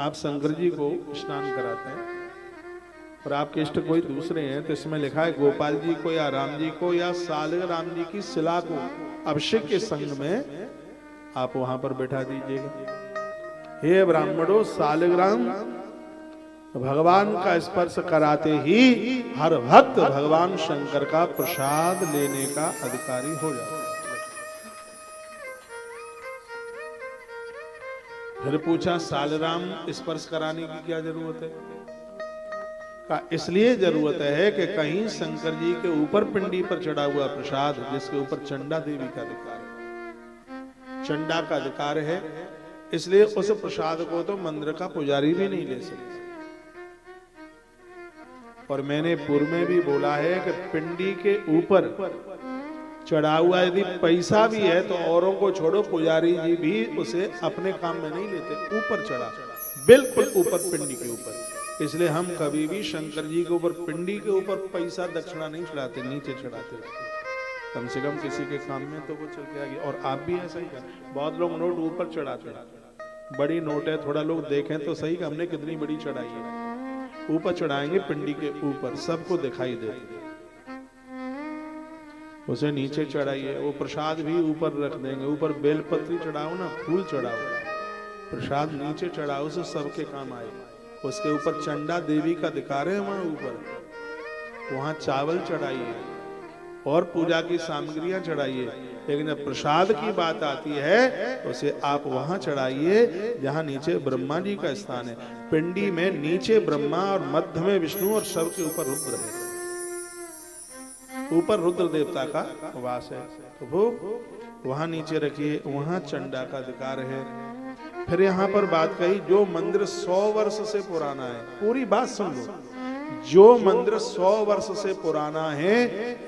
आप शंकर जी को स्नान कराते हैं और आपके इष्ट कोई दूसरे हैं, तो इसमें लिखा है गोपाल जी को या राम जी को या सालिग्राम जी की शिला को अभिषेक के संग में आप वहां पर बैठा दीजिएगा। हे ब्राह्मणों, सालिग्राम भगवान का स्पर्श कराते ही हर भक्त भगवान शंकर का प्रसाद लेने का अधिकारी हो जाता है। फिर पूछा सालिग्राम स्पर्श कराने की क्या जरूरत है? का इसलिए जरूरत है कि कहीं शंकर जी के ऊपर पिंडी पर चढ़ा हुआ प्रसाद, जिसके ऊपर चंडा देवी का अधिकार है, चंडा का अधिकार है, इसलिए उस प्रसाद को तो मंदिर का पुजारी भी नहीं ले सकता। और मैंने पूर्व में भी बोला है कि पिंडी के ऊपर चढ़ा हुआ यदि पैसा भी है तो औरों को छोड़ो, पुजारी जी भी उसे अपने काम में नहीं लेते। ऊपर चढ़ा, बिल्कुल ऊपर, पिंडी के ऊपर। इसलिए हम कभी भी शंकर जी के ऊपर, पिंडी के ऊपर पैसा दक्षिणा नहीं चढ़ाते, नीचे चढ़ाते। कम से कम किसी के काम में तो वो चल के आगे। और आप भी ऐसा ही करें। बहुत लोग नोट ऊपर चढ़ाते हैं, बड़ी नोट है, थोड़ा लोग देखें तो सही कि हमने कितनी बड़ी चढ़ाई है। ऊपर चढ़ाएंगे पिंडी के ऊपर, सबको दिखाई दे। उसे नीचे चढ़ाइए। वो प्रसाद भी ऊपर रख देंगे, ऊपर बेलपत्री चढ़ाओ ना, फूल चढ़ाओ, प्रसाद नीचे चढ़ाओ, से सबके काम आए। उसके ऊपर चंडा देवी का दिकार है वहां ऊपर, वहां चावल चढ़ाइए और पूजा की सामग्रियां चढ़ाइए। लेकिन जब प्रसाद की बात आती है उसे आप वहां चढ़ाइए जहां नीचे ब्रह्मा जी का स्थान है। पिंडी में नीचे ब्रह्मा और मध्य में विष्णु और सबके ऊपर रुद्र है, ऊपर रुद्र देवता का वास है। तो वो वहां नीचे रखिए, वहां चंडा का अधिकार है। फिर यहाँ पर बात कही, जो मंदिर 100 वर्ष से पुराना है, पूरी बात सुन लो, जो मंदिर 100 वर्ष से पुराना है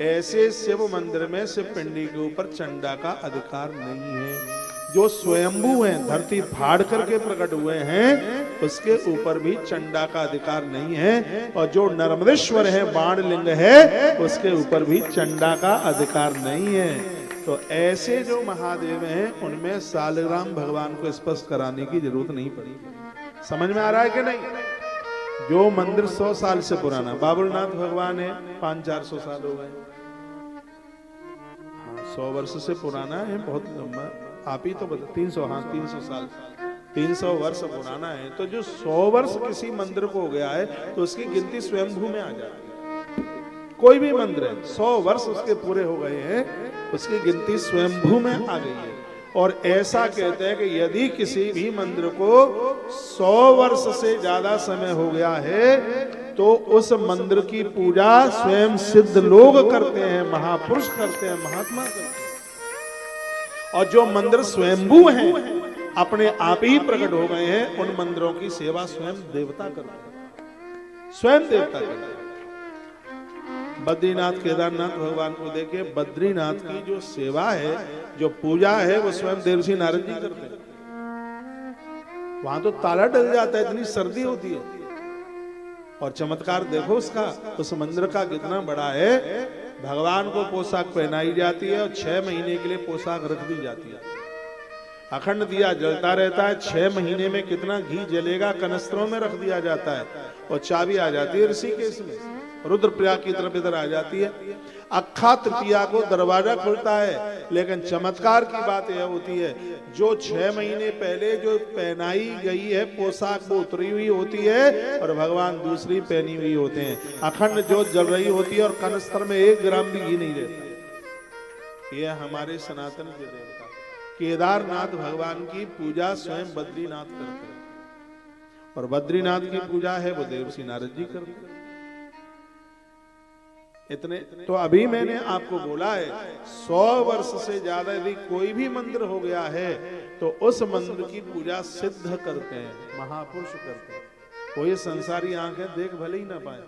ऐसे शिव मंदिर में शिव पिंडी के ऊपर चंडा का अधिकार नहीं है। जो स्वयंभू हैं, धरती फाड़ करके प्रकट हुए हैं, उसके ऊपर भी चंडा का अधिकार नहीं है। और जो नर्मदेश्वर है, बाण लिंग है, उसके ऊपर भी चंडा का अधिकार नहीं है। तो ऐसे जो महादेव हैं उनमें सालग्राम भगवान को स्पष्ट कराने की जरूरत नहीं पड़ी। समझ में आ रहा है कि नहीं? जो मंदिर 100 साल से पुराना, बाबुलनाथ भगवान है 500-400 साल हो गए, हाँ 100 वर्ष से पुराना है, बहुत लंबा। आप ही तो बता 300, हाँ 300 साल, 300 वर्ष पुराना है। तो जो 100 वर्ष किसी मंदिर को हो गया है तो उसकी गिनती स्वयंभू में आ जाती है। कोई भी मंदिर है 100 वर्ष उसके पूरे हो गए हैं, उसकी गिनती स्वयंभू में आ गई है। और ऐसा कहते हैं कि यदि किसी भी मंदिर को 100 वर्ष से ज्यादा समय हो गया है तो उस मंदिर की पूजा स्वयं सिद्ध लोग करते हैं, महापुरुष करते हैं, महात्मा करते हैं। और जो मंदिर स्वयंभू हैं, अपने आप ही प्रकट हो गए हैं, उन मंदिरों की सेवा स्वयं देवता करते हैं, स्वयं देवता करते हैं। बद्रीनाथ केदारनाथ भगवान को देखे, बद्रीनाथ की जो सेवा है, जो पूजा है, वो स्वयं देवर्षि नारद जी करते हैं। वहां तो ताला डल जाता है, इतनी सर्दी होती है। और चमत्कार देखो उसका, उस मंदिर का कितना बड़ा है। भगवान को पोशाक पहनाई जाती है और 6 महीने के लिए पोशाक रख दी जाती है। अखंड दिया जलता रहता है, 6 महीने में कितना घी जलेगा, कनस्त्रों में रख दिया जाता है। और चाबी आ जाती है ऋषिकेश में, रुद्रप्रयाग की तरफ इधर आ जाती है। अक्खा तृतीया को दरवाजा खुलता है। लेकिन चमत्कार की बात यह होती है, जो 6 महीने पहले जो पहनाई गई है पोशाक वो उतरी हुई होती है और भगवान दूसरी पहनी हुई होते हैं। अखंड ज्योत जल रही होती है और कनस्तर में 1 ग्राम भी घी नहीं रहता। यह हमारे सनातन के देवता केदारनाथ भगवान की पूजा स्वयं बद्रीनाथ करते हैं। और बद्रीनाथ की पूजा है वो देवर्षि नारद जी करते हैं। इतने तो अभी मैंने आपको बोला है 100 वर्ष से ज्यादा यदि कोई भी मंदिर हो गया है तो उस मंदिर की पूजा सिद्ध करते हैं, महापुरुष करते हैं। कोई संसारी आंखें देख भले ही ना पाए,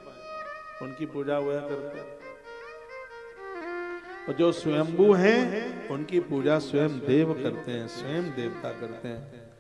उनकी पूजा वह करते हैं। और जो स्वयंभू हैं उनकी पूजा स्वयं देव करते हैं, स्वयं देवता करते हैं।